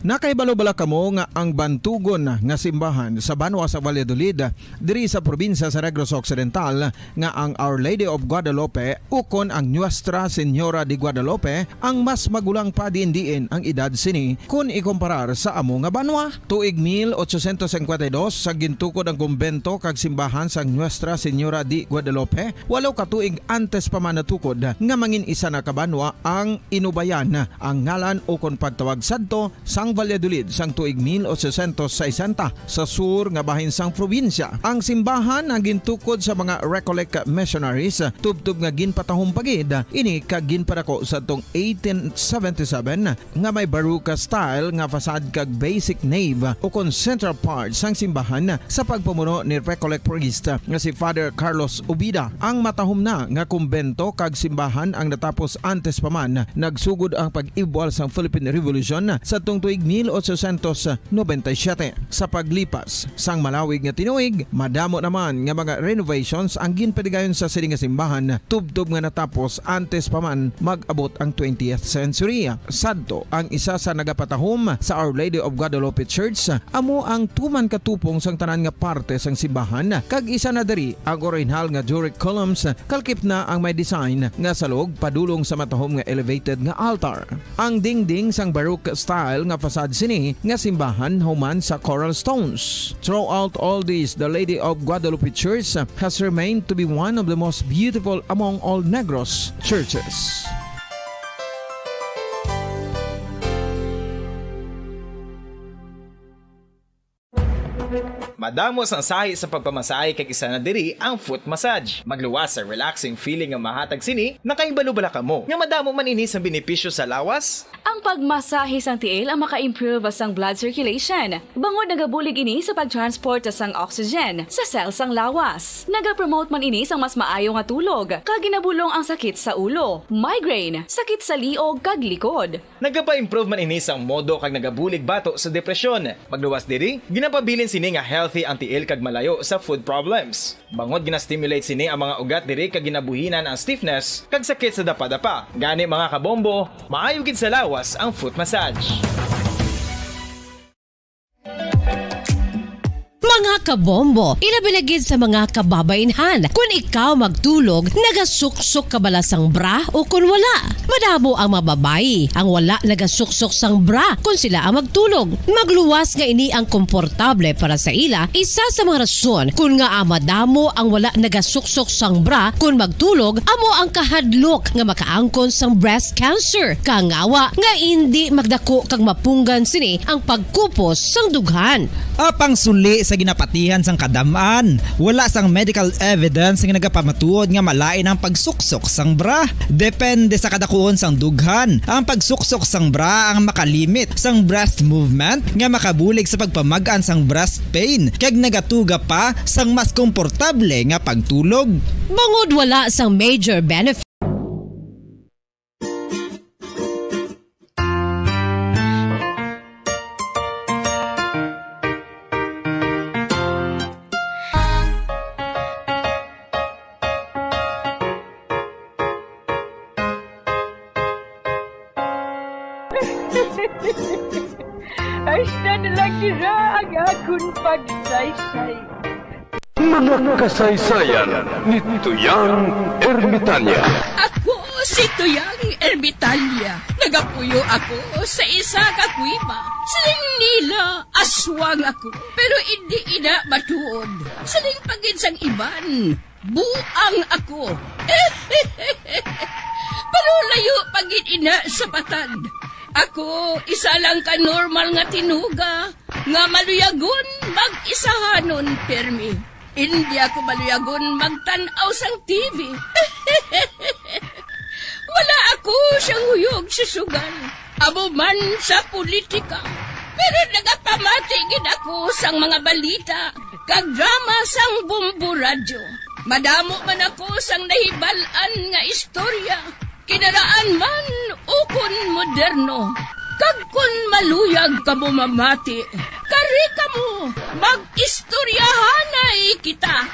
Nakaibalo-bala kamo nga ang bantugon nga simbahan sa Banwa sa Valladolid diri sa probinsya sa Negros Occidental nga ang Our Lady of Guadalupe ukon ang Nuestra Señora de Guadalupe ang mas magulang pa diin ang edad sini kung ikumparar sa amo nga banwa. Tuig 1852 sa gintukod ang kumbento kag simbahan sa Nuestra Señora de Guadalupe, walo ka tuig antes pa man natukod nga mangin isa na kabanwa ang inubayan ang ngalan ukon pagtawag sadto sang Valladolid sang tuig 1860 sa sur nga bahin sang probinsya. Ang simbahan ang gintukod sa mga Recollect missionaries tubtub nga ginpatahong pagid ini kag ginpadako sa tong 1877 nga may baruka style nga fasad kag basic nave o kon central part sang simbahan sa pagpamuno ni Recollect priest nga si Father Carlos Ubida. Ang matahom na nga kumbento kag simbahan ang natapos antes pa man nagsugod ang pag-ibwal sang Philippine Revolution sa tong tuig 1897. Sa paglipas sang malawig nga tinuig, madamo naman nga mga renovations ang ginpadigayon sa siling nga simbahan tubtob nga natapos antes pa man mag-abot ang 20th century. Sadto ang isa sa nagapatahom sa Our Lady of Guadalupe Church amo ang tuman katupong sang tanan nga parte sang simbahan kag isa na diri ang original nga Doric columns kalkip na ang may design nga salog padulong sa matahom nga elevated nga altar. Ang dingding sang Baroque style nga fasad sini nga simbahan human sa coral stones. Throughout all this, the Lady of Guadalupe Church has remained to be one of the most beautiful among all Negros churches. Madamos ang sahi sa pagpamasahe kag isa na diri ang foot massage. Magluwas sa relaxing feeling nga mahatag sini, nakaibalo-bala ka mo. Nga madamo man ini sa benepisyo sa lawas. Ang pagmasahe sang tiil ang maka-improve sang blood circulation. Bangod nagabulig ini sa pagtransport sang oxygen sa cells sang lawas. Nagapromote man ini sang mas maayo nga tulog, kag ginabulong ang sakit sa ulo, migraine, sakit sa liog kag likod. Nagapa-improve man ini sang modo kag nagabulig bato sa depresyon. Magluwas diri, ginapabilin sini nga healthy ang tiil kag malayo sa food problems. Bangod gina-stimulate sini ang mga ugat diri kag ginabuhinan ang stiffness kag sakit sa dapa-dapa. Gani mga kabombo, maayo gid sa lawas ang foot massage. Mga kabombo, ilabilagid sa mga kababainhan. Kung ikaw magtulog, nagasuksok ka bala sang bra o kung wala. Madamo ang mababayi ang wala nagasuksok sang bra kung sila ang magtulog. Magluwas nga ini ang komportable para sa ila. Isa sa mga rason kung nga madamo ang wala nagasuksok sang bra kung magtulog, amo ang kahadlok nga makaangkon sang breast cancer. Kangawa nga hindi magdako kag mapunggan sini ang pagkupos sang dughan. Apang suli sa ginapatihan sang kadamaan, wala sang medical evidence nga nagapamatuod nga malain ang pagsuksok sang bra. Depende sa kadakuon sang dughan. Ang pagsuksok sang bra ang makalimit sang breast movement nga makabulig sa pagpamagaan sang breast pain kag nagatuga pa sang mas komportable nga pagtulog. Bangod wala sang major benefit Hasta na lang nila ang akong pagsaysay. Mga kasaysayan ni Tuyang Ermitanya. Ako si Tuyang Ermitanya. Nagapuyo ako sa isa ka kuiba. Siling nila, aswang ako. Pero hindi ina matuod. Siling pagin sang iban, buang ako. Pero layo pagin ina sa patad. Ako, isa lang ka normal nga tinuga, nga maluyagon mag-isahanon permi. Hindi ako maluyagon magtanaw sang TV. Wala ako siyang huyog sa sugal, amo man sa politika. Pero nagapamatigin ako sang mga balita, kag drama sang Bumbu Radyo. Madamo man ako sang nahibalan nga istorya, kinaraan man ukon moderno. Kag kun maluyag ka mo mamati, kari ka mo, mag-istoryahanay kita.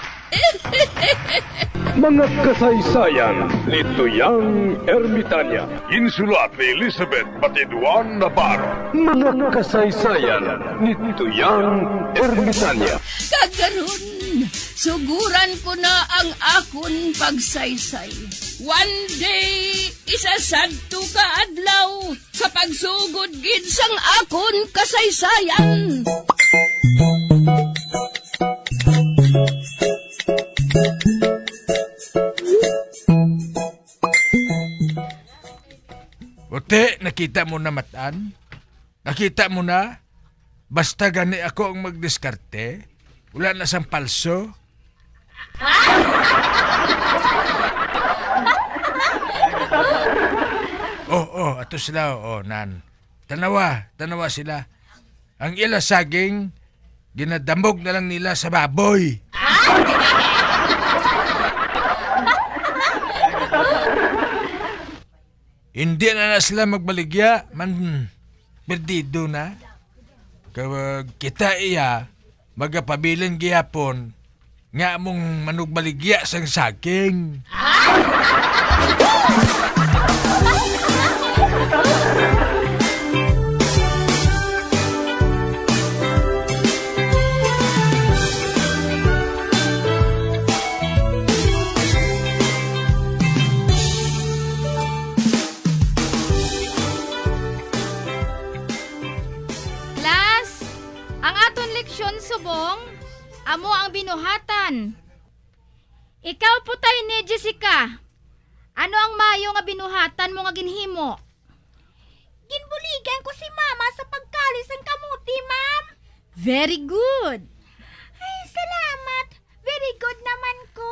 Mga kasaysayan ni Tuyang Ermitanya. Insulat ni Elizabeth Batiduan Navarro. Mga kasaysayan ni Tuyang Ermitanya. Kagaron, suguran ko na ang akon pagsaysay. One day, isasadto ka adlaw sa pagsugod gid sang akon kasaysayan. Ote, nakita mo na matan? Nakita mo na? Basta gani ako ang magdiskarte. Wala na sang palso. Ato sila, nan. Tanawa sila. Ang ila saging, ginadamog na lang nila sa baboy. Hindi na sila magbaligya, man perdido na. Kawag kita iya, magapabilin gihapon, nga mong manugbaligya sang saging. Subong, amo ang binuhatan. Ikaw putay ni Jessica. Ano ang mayo nga binuhatan mo nga ginhimo? Ginbuligan ko si mama sa pagkalis ng kamuti, ma'am. Very good. Ay, salamat. Very good naman ko.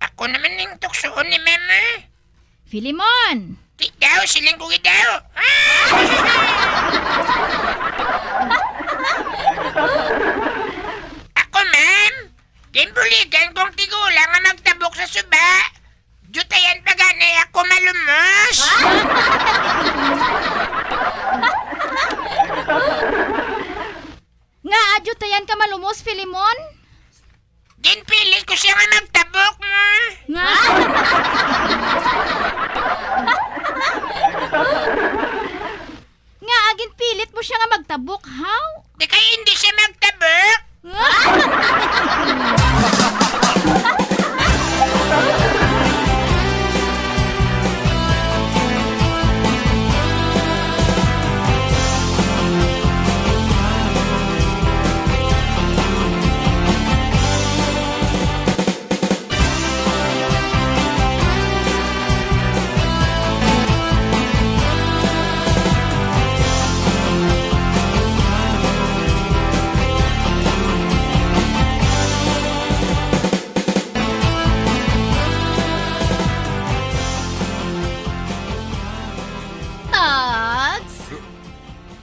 Ako naman yung tuksoon ni mama. Filimon. Di daw, siling kugi daw. Ako, ma'am. Kimbuligan kong tigulang nga magtabok sa suba. Jutayan pa ganay ako malumos. Nga, jutayan ka malumos, Filimon? Ginpilit ko siya nga magtabok mo. Nga? Nga, agin pilit mo siya nga magtabok, how? Di kaya hindi siya magtabok.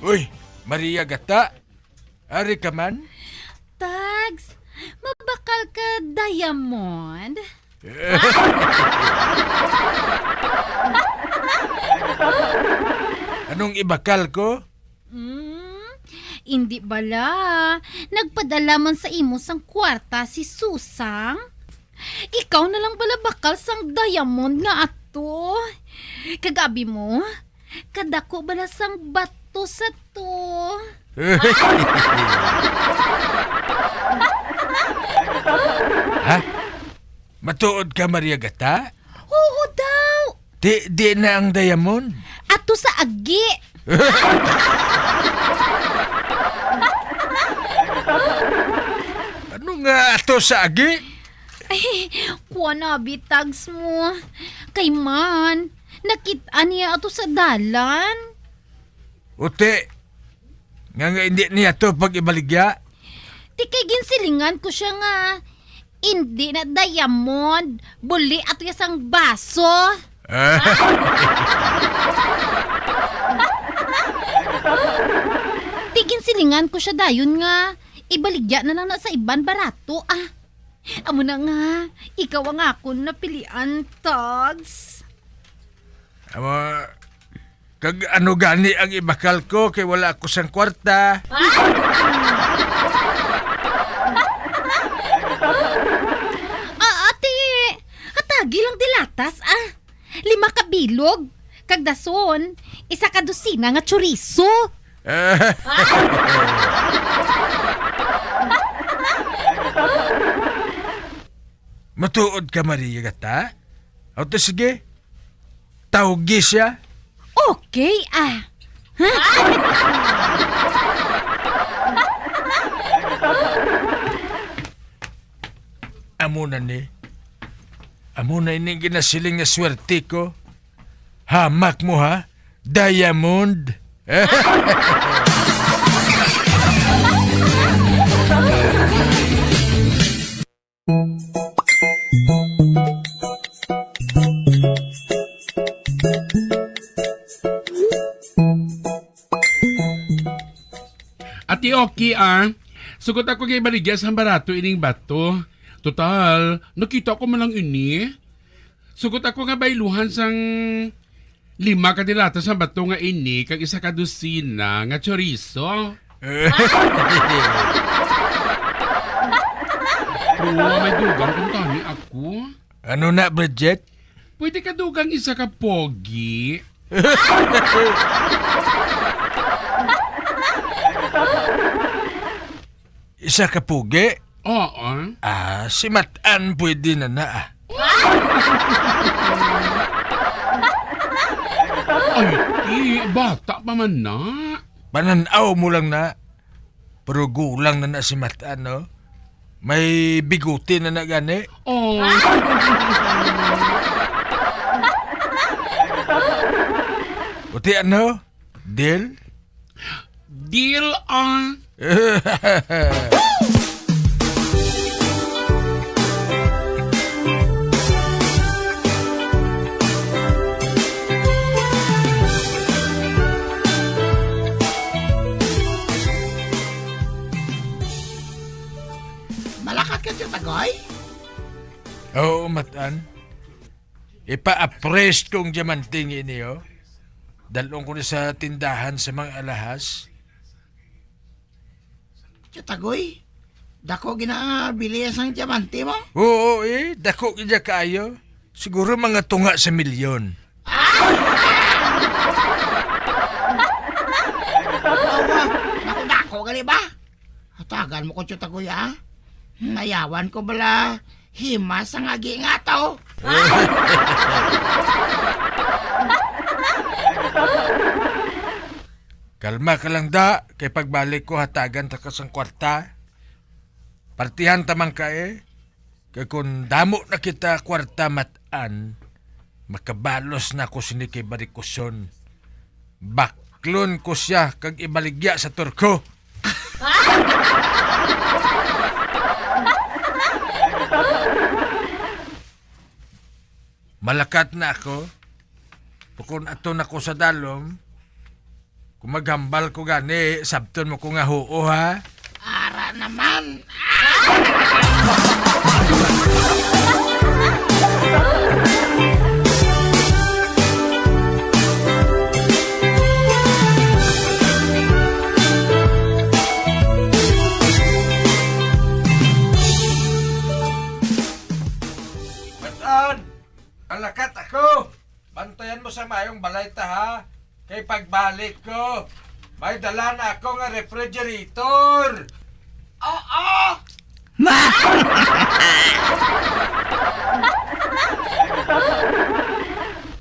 Uy, Maria Gata, ari ka man? Tags, mabakal ka Diamond? Anong ibakal ko? Hindi bala. Nagpadala man sa imo sang kwarta si Susang. Ikaw na lang bala bakal sang Diamond nga ato. Kagabi mo, kadako bala sang bato sa to. Ha? Matuod ka, Maria Gata? Oo daw. Di na ang Diamond? Ato sa agi. Ano nga ato sa agi? Ay, kuha na bitags mo. Kay man, nakita niya ato sa dalan. Uti, nga hindi niya to pag-ibaligya. Di kay ginsilingan ko siya nga. Hindi na Diamond. Buli ato yasang baso. Di ginsilingan ko siya dayon nga. Ibaligya na lang na sa iban barato Amo na nga, ikaw ang akon napilian, Togs. Amo, kag ano gani ang ibakal ko kay wala ako sang kwarta. Ate, katagi lang dilatas 5 ka bilog, kag dason, 1 ka dosina nga chorizo. Matuod ka, Maria Gata? O to sige, tawgi siya. Okay, Amo na ni. Amo na ini ginasiling nga swerte ko. Hamak mo ha, Diamond. Ati okay sugot ako kay baligya sa barato ining bato. Total, nakita ko man lang ini. Sugot ako nga bailuhan sang 5 kadilata sa bato nga ini kag isa ka dosina nga chorizo. Pero may dugang kung tani ako. Ano na, Bridget? Pwede ka dugang isa ka pogi. Isa ka pugi? Oo. Si Matan pwede na na. Ay, bata pa man na. Pananaw mo lang na. Pero gulang na si Matan, no? May biguti na gani. Oh. Uti ano? Deal? Deal Malakat ka siya, Tagoy? Oo, Matan. Ipa-appraise kong diamanting ini, oh. Dalong ko na sa tindahan sa mga alahas. Siya, Tagoy? Dako ginabili sang diamante mo? Oo, dako kaya kayo. Siguro mga tunga sa milyon. Naku, dako gali ba? Hatagan mo ko siya, Tagoy, ha? Nayawan ko bala himas ang agi nga to. Kalma ka lang da, kay pagbalik ko hatagan ta kasang kwarta. Partihan tamang ka kay kung damo na kita kwarta Matan, makabalos na ko sini kay Barikuson. Baklon ko siya kag ibaligya sa turko. Malakat na ako. Kung ato na ko sa dalom, kung maghambal ko gani, sabton mo ko nga huo, ha? Ara naman. Matan! Alakat ako! Bantayan mo sa mayong balay ta, ha? Kay pagbalik ko, may dala na ako nga refrigerator! Oo!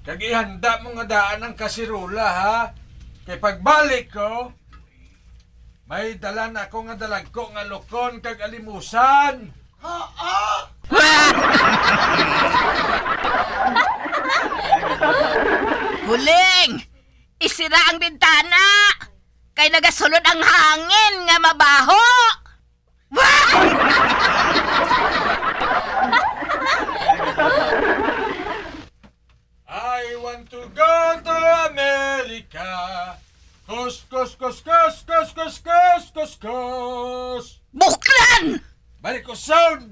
Kag ihanda mo nga daan ng kasirula, ha? Kay pagbalik ko, may dala na ako nga dalagko nga lokon kag alimusan! Oo! Huling! Isira ang bintana! Kay nagasulod ang hangin nga mabaho! I want to go to America! Kus, kus, kus, kus, kus, kus, kus, kus, kus! Buklan! Balik ko sound!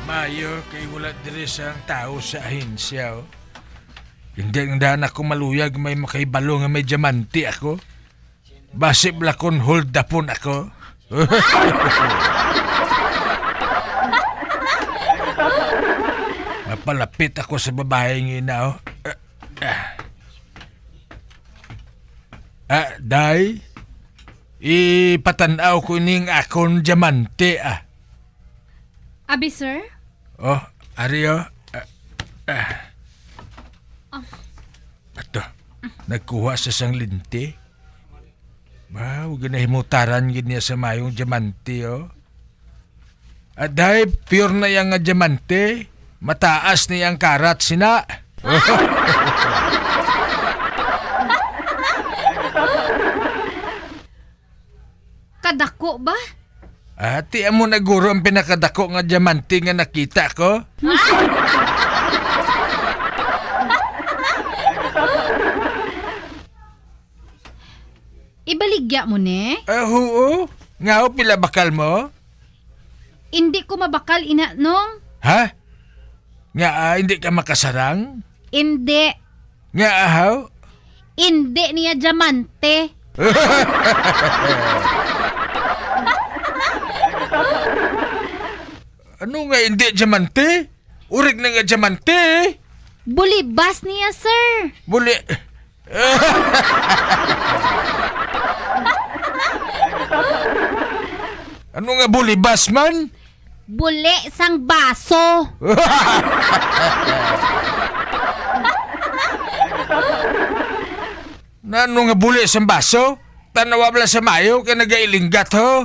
Mayo kay wala diri sa tao sa ahensya, oh. Hindi ang daan ako maluyag may makaibalo nga may diamante ako. Base blakon hold upon ako. Mapalapit ako sa babaeng ina, oh. Day, ipatanaw ko ning akong diamante, Abi, sir? Oh, Aryo. Ato, nagkuha sa sang linti. Wow, ginahimutaran gid niya sa mayong diamante, oh. At dahil pure na yang nga diamante, mataas na yang karat sina. Kadako ba? Ati amo na guro ang pinakadako nga diamante nga nakita ko. Ibaligya mo ne? Oo. Nga pila bakal mo? Hindi ko mabakal ina nung. Ha? Nga hindi ka makasarang? Hindi. Nga ahaw? Hindi niya diamante. Ano nga hindi diamante? Urig na nga diamante. Bulibas niya, sir. Ano nga bulibas man? Buli sang baso. Ano nga buli sa baso? Tanawa bala sa mayo ka nagailinggat ho?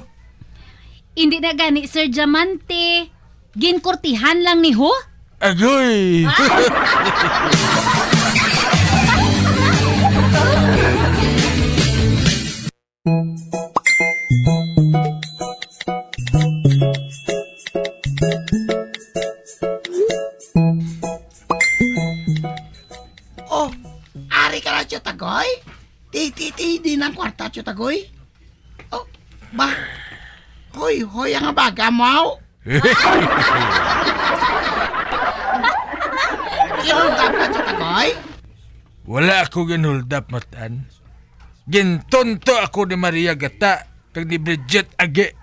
Hindi na gani, Sir Diamante. Ginkurtihan lang ni ho. Agoy! Oh, ari ka na, Chutagoy? Di ng kwarta, Chutagoy? Oh, ba? Hoy, ang baga mo. Hold up ka, Chutagoy? Wala ako ginhold up, matan. Gintonto ako ni Maria Gata kag ni Bridget Age.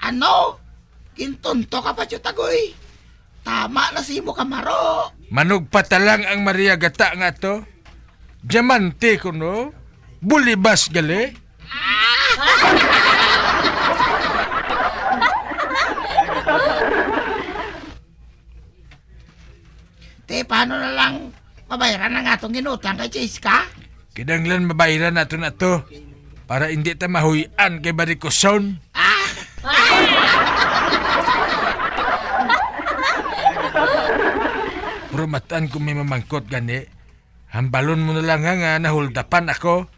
Ano? Kintonto ka pa, Chutagoy? Tama na si mo kamaro. Manog patalang ang Maria Gata nga to. Diamante ko no. Bulibas gali. Te, paano na lang mabayaran ang atong ginutang kay Chiska? Kinanglan mabayaran nato na to. Para hindi ta mahuyan kay Barikoson. Pero matan kung may mamangkot gani, hambalon mo na lang nga nahuldapan ako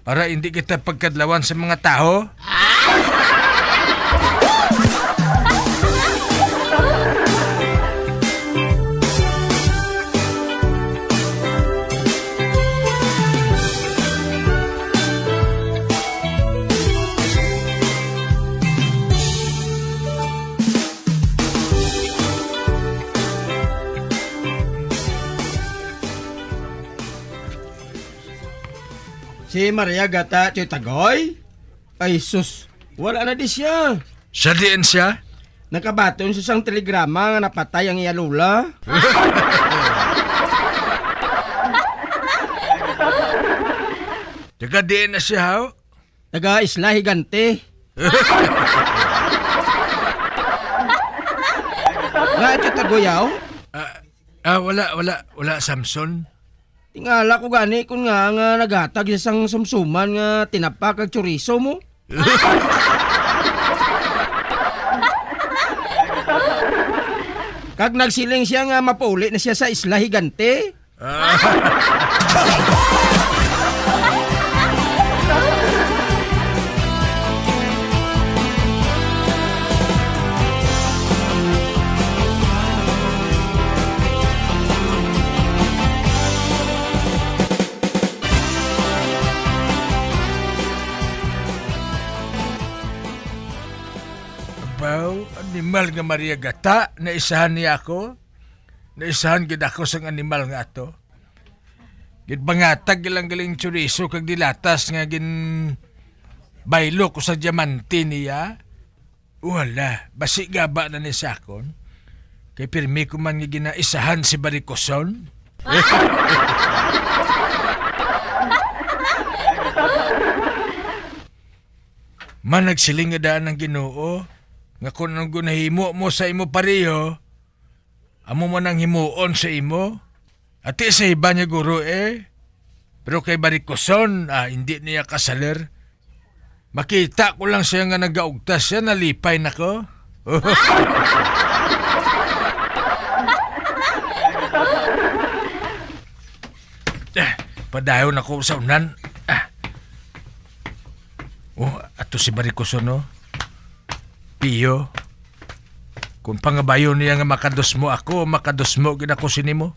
para hindi kita pagkadlawan sa mga tao. Si Maria Gata Chutagoy? Ay sus, wala na di siya. Sa diin siya? Nakabaton sa isang telegrama nga napatay ang iya lula. Taga diin na siya ho? Taga Isla Higante. Nga Chutagoy yaw? Wala Samson. Tingala ko gani kung nga naghatag isang sumsuman nga tinapa kag chorizo mo. Kag nagsiling siya nga mapauli na siya sa Isla Higante. Animal nga Maria Gata, naisahan niya ako. Naisahan gid ako sang animal nga ato. Gid bangatag ilang galing chorizo kag dilatas nga gin baylo ko sa diamante niya. Wala, basi gaba na ni sakon. Kay pirmi ko man nga ginaisahan si Barikoson. Managsiling nga daan ng Ginoo nga kung ang gunahimo mo sa imo pareho, amo man ang himuon sa imo. Ati sa iba niya guro pero kay Barikoson, hindi niya kasaler. Makita ko lang siya nga nagaugtas siya, nalipay na ko. Padayon ako sa unan. Ato si Barikoson, no? Piyo, kung pangabayon niya nga makados mo ako, makados mo ginako sinimo.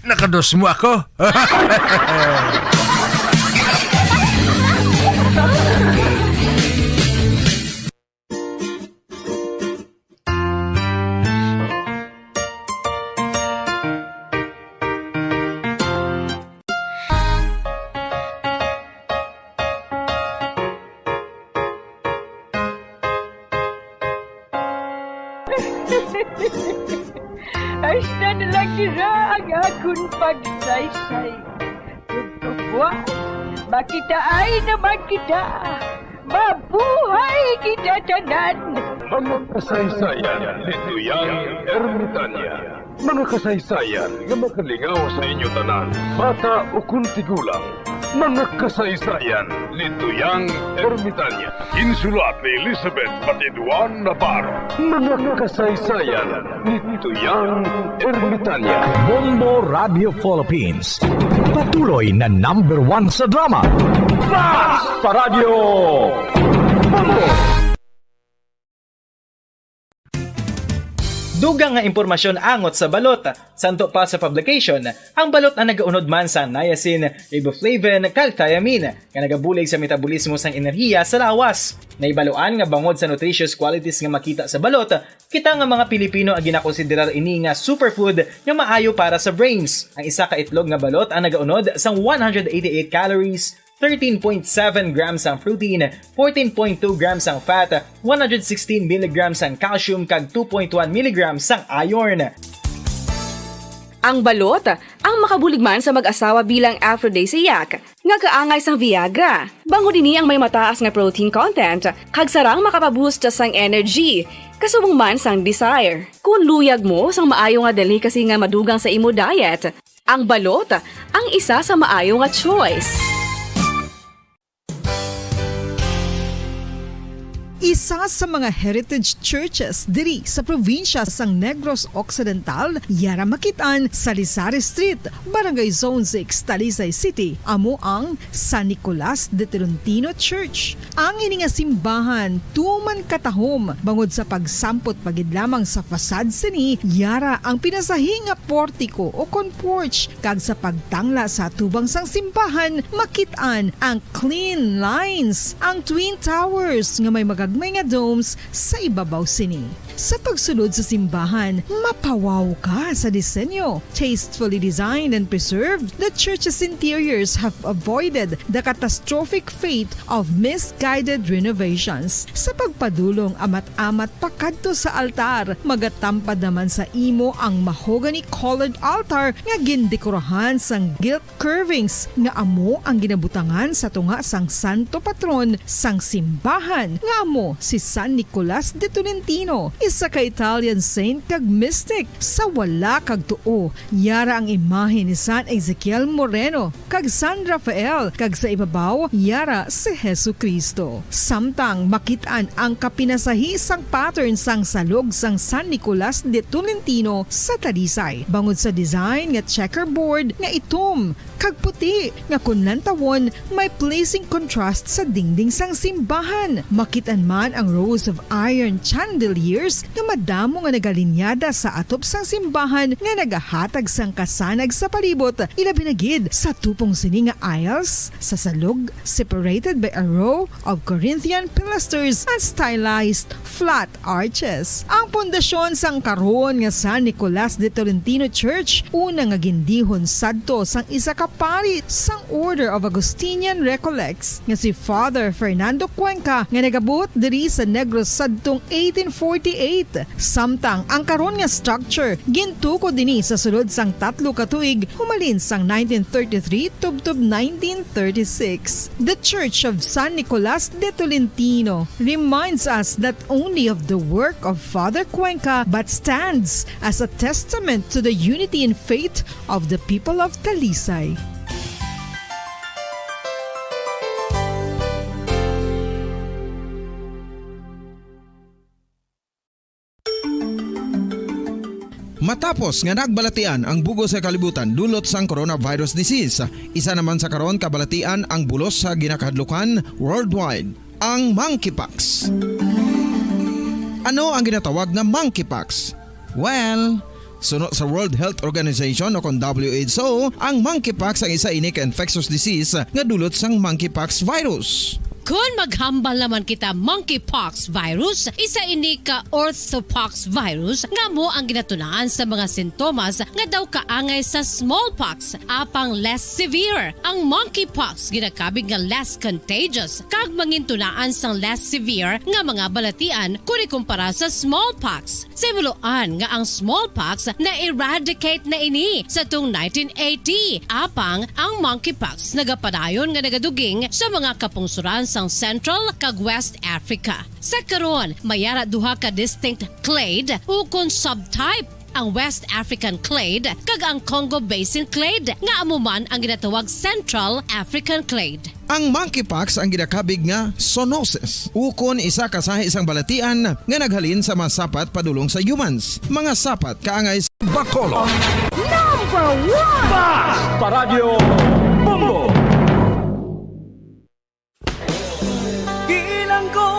Nakados mo ako? Hasta na lang nila ang akong pagsaysay. Pagkabuan, makita ay naman kita. Mabuhay kita tanan. Mga kasaysayan ni Tuyang Ermitanya. Mga kasaysayan nga makalingaw sa inyo tanan, bata o kuntigulang. Mga kasaysayan ni Tuyang Ermitanya. Insulat ni Elizabeth Batiduan Navarro. Mga kasaysayan ni Tuyang Ermitanya. Bombo Radio Philippines. Patuloy na #1 sa drama. Fast sa Radio Bombo! Dugang nga impormasyon angot sa balot. Santo pa sa publication, ang balot na nagaunod man sa niacin, riboflavin, kag thiamine, nga nagabulig sa metabolismo sang enerhiya sa lawas. Naibaluan nga bangod sa nutritious qualities nga makita sa balot, kita nga mga Pilipino ang ginakonsiderar ini nga superfood nga maayo para sa brains. Ang isa ka itlog nga balot ang nagaunod sang 188 calories, 13.7 grams ang protein, 14.2 grams ang fat, 116 mg ang calcium kag 2.1 mg ang iron. Ang balot, ang makabuligman sa mag-asawa bilang aphrodisiac, nga kaangay sang Viagra. Bango dini ang may mataas nga protein content, kag sarang makapaboost sang energy, kasubong man sang desire. Kung luyag mo sang maayo nga delicacy nga madugang sa imo diet, ang balot, ang isa sa maayo nga choice. Isa sa mga heritage churches diri sa probinsya sang Negros Occidental, yara makitaan sa Lizares Street, Barangay Zone 6, Talisay City, amo ang San Nicolas de Tolentino Church. Ang ini nga simbahan tuman katahom bangod sa pagsampot pagid lamang sa fasad sini, yara ang pinasahi nga portiko o kon porch, kag sa pagtangla sa tubang sang simbahan makitaan ang clean lines, ang twin towers nga may magagmay nga domes sa ibabaw sini. Sa pagsulod sa simbahan, mapawaw ka sa disenyo. Tastefully designed and preserved, the church's interiors have avoided the catastrophic fate of misguided renovations. Sa pagpadulong amat-amat pakadto sa altar, magatampad naman sa imo ang mahogany colored altar nga gindekorahan sang gilt curvings nga amo ang ginabutangan sa tunga sang santo patron sang simbahan nga amo si San Nicolas de Tolentino, isa ka Italian saint kag mystic. Sa wala kag tuo, yara ang imahe ni San Ezekiel Moreno kag San Rafael, kag sa ibabaw yara si Hesu Kristo. Samtang makitaan ang kapinasahi sang pattern sang salog sang San Nicolas de Tolentino sa Talisay, bangod sa design nga checkerboard nga itom kag puti nga kunlantawon may pleasing contrast sa dingding sang simbahan. Makitaan man ang rows of iron chandeliers nga madamo nga nagalinyada sa atop sang simbahan nga nagahatag sang kasanag sa palibot, ilabi na gid sa tupong sini nga aisles sa salog, separated by a row of Corinthian pilasters and stylized flat arches. Ang pundasyon sang karon nga San Nicolas de Tolentino Church una nga gindihon sadto sang isa ka pari sang Order of Augustinian Recollects nga si Father Fernando Cuenca nga nagabot diri sa Negros sadtong 1848 1938. Samtang ang karon nga structure gintuko dinhi sa sulod sang 3 ka tuig humalin sang 1933 tubtob 1936. The Church of San Nicolas de Tolentino reminds us not only of the work of Father Cuenca but stands as a testament to the unity and faith of the people of Talisay. Matapos nga nagbalatian ang bugos sa kalibutan dulot sang coronavirus disease, isa naman sa karon kabalatian ang bulos sa ginakahadlukan worldwide, ang monkeypox. Ano ang ginatawag na monkeypox? Well, suno sa World Health Organization o kung WHO, ang monkeypox ang isa ini ka infectious disease nga dulot sang monkeypox virus. Kung maghambal naman kita monkeypox virus, isa ini ka orthopox virus nga mo ang ginatulaan sa mga sintomas nga daw kaangay sa smallpox, apang less severe. Ang monkeypox ginakabig nga less contagious kag mangintunaan sang less severe nga mga balatian kung ikumpara sa smallpox. Simuloan nga ang smallpox na eradicate na ini sa tung 1980, apang ang monkeypox nagapadayon nga nagaduging sa mga kapungsuran sang Central kag West Africa. Sa karon, mayara duha ka distinct clade ukon subtype, ang West African clade kag ang Congo Basin clade nga amuman ang ginatawag Central African clade. Ang monkeypox ang ginakabig nga zoonosis, ukon isa ka sa isang balatian nga naghalin sa mga sapat padulong sa humans. Mga sapat kaangay sa Bacolod. Number 1! Basta Radio Bombo! Bilang ko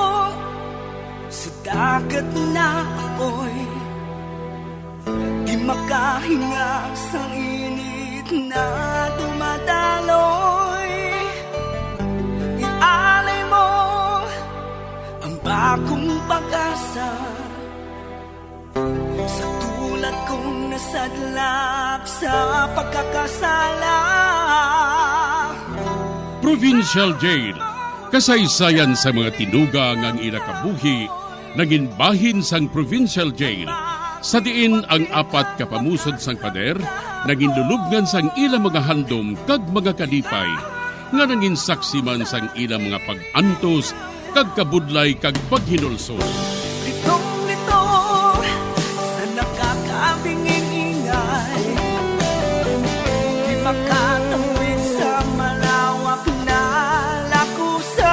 sa dagat na apoy, di makahinga sa init na dumadaloy. Ialay mo ang bagong pag-asa sa tulad kong nasadlak sa pagkakasala. Provincial Jail, kasaysayan sa mga tinugang ang inakabuhi, naging bahin sang Provincial Jail. Sa diin ang apat kapamusod sang pader, naging lulubngan sang ilang mga handom kag mga kalipay, nga naging saksi man sang ilang mga pag-antos, kag kabudlay kag paghinulsol. Litong-lito sa nakakabinging ingay, di makatawid sa malawak na lakusan.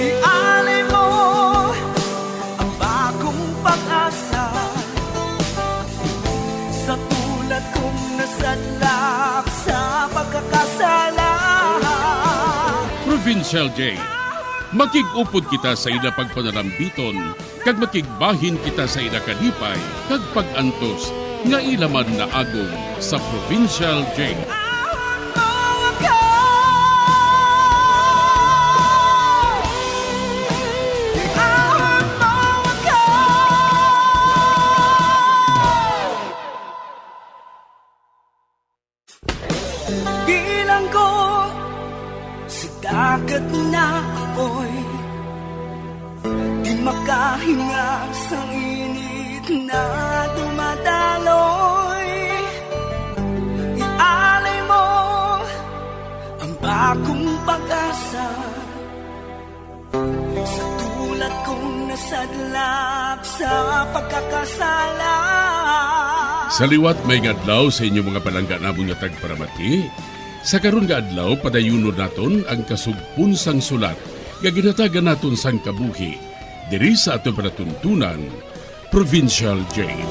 Ialay mo ang bagong pag-asa sa tulad kong nasadlak sa pagkakasala. Provincial Jail, makig-upod kita sa ila pagpanalambiton, kag makigbahin kita sa ila kalipay, kag pag-antos, nga ilaman na agong sa Provincial Jail. Bilang ko sa dagat na apoy, di makahinga sa init na dumadaloy. Ialay mo ang bagong pag-asa sa tulad kong nasadlak sa pagkakasala. Sa liwat may adlaw sa inyong mga palangga namon nga tagparamati. Sa karon nga adlaw padayunon naton ang kasugpon sang sulat nga ginatagan naton sang kabuhi diri sa aton panatuntunan, Provincial Jail.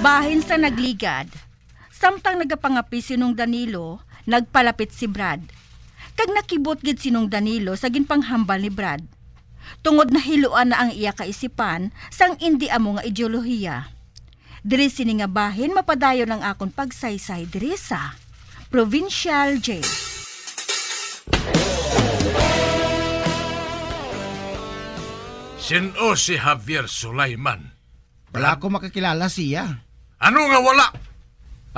Bahin sa nagligad, samtang nagapangapi sinong Danilo, nagpalapit si Brad. Kag nakibot gid sinong Danilo sa ginpanghambal ni Brad. Tungod na hiluan na ang iya kaisipan sang indi amo nga ideolohiya. Diri sini nga bahin mapadayon ang akon pagsaysay diri sa Provincial Jail. Sino si Javier Sulaiman? Wala ko makakilala siya. Ano nga wala?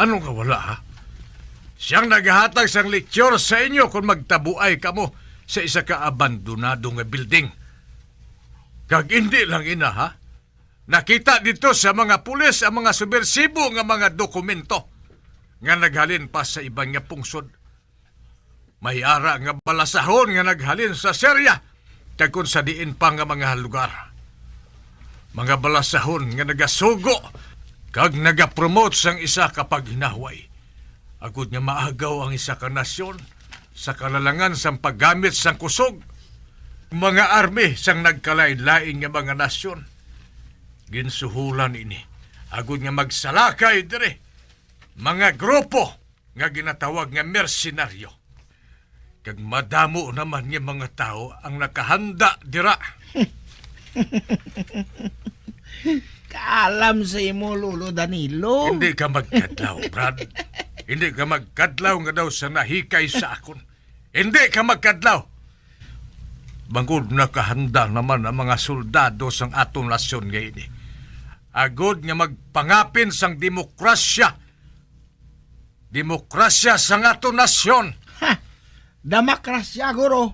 Ano nga wala, ha? Siyang naghahatag sang lecture sa inyo kung magtabuay kamo sa isa ka abandonado nga building. Kag hindi lang ina, ha? Nakita dito sa mga pulis ang mga subversibo nga mga dokumento nga naghalin pa sa ibang nga pungsod. May ara nga balasahon nga naghalin sa Syria kag kung sa diin pa nga mga lugar. Mga balasahon nga nagasugo kag nagapromote sang isa kapag hinahway. Agud nga maagaw ang isa ka nasyon sa kalalangan sang paggamit sang kusog. Mga army sang nagkalain-lain nga mga nasyon. Ginsuhulan ini. Agud nga magsalakay dire. Mga grupo nga ginatawag nga mersenaryo. Kag madamo naman nga mga tao ang nakahanda dira. Kaalam sa imo, Lolo Danilo. Hindi ka magkadlaw, Brad. Hindi ka magkadlaw nga daw sa nahikay sa akon. Hindi ka magkadlaw. Bangod nakahanda naman ang mga soldado sang atong nasyon ngayon. Agod nga magpangapin sang demokrasya. Demokrasya sang atong nasyon. Demokrasya, guro.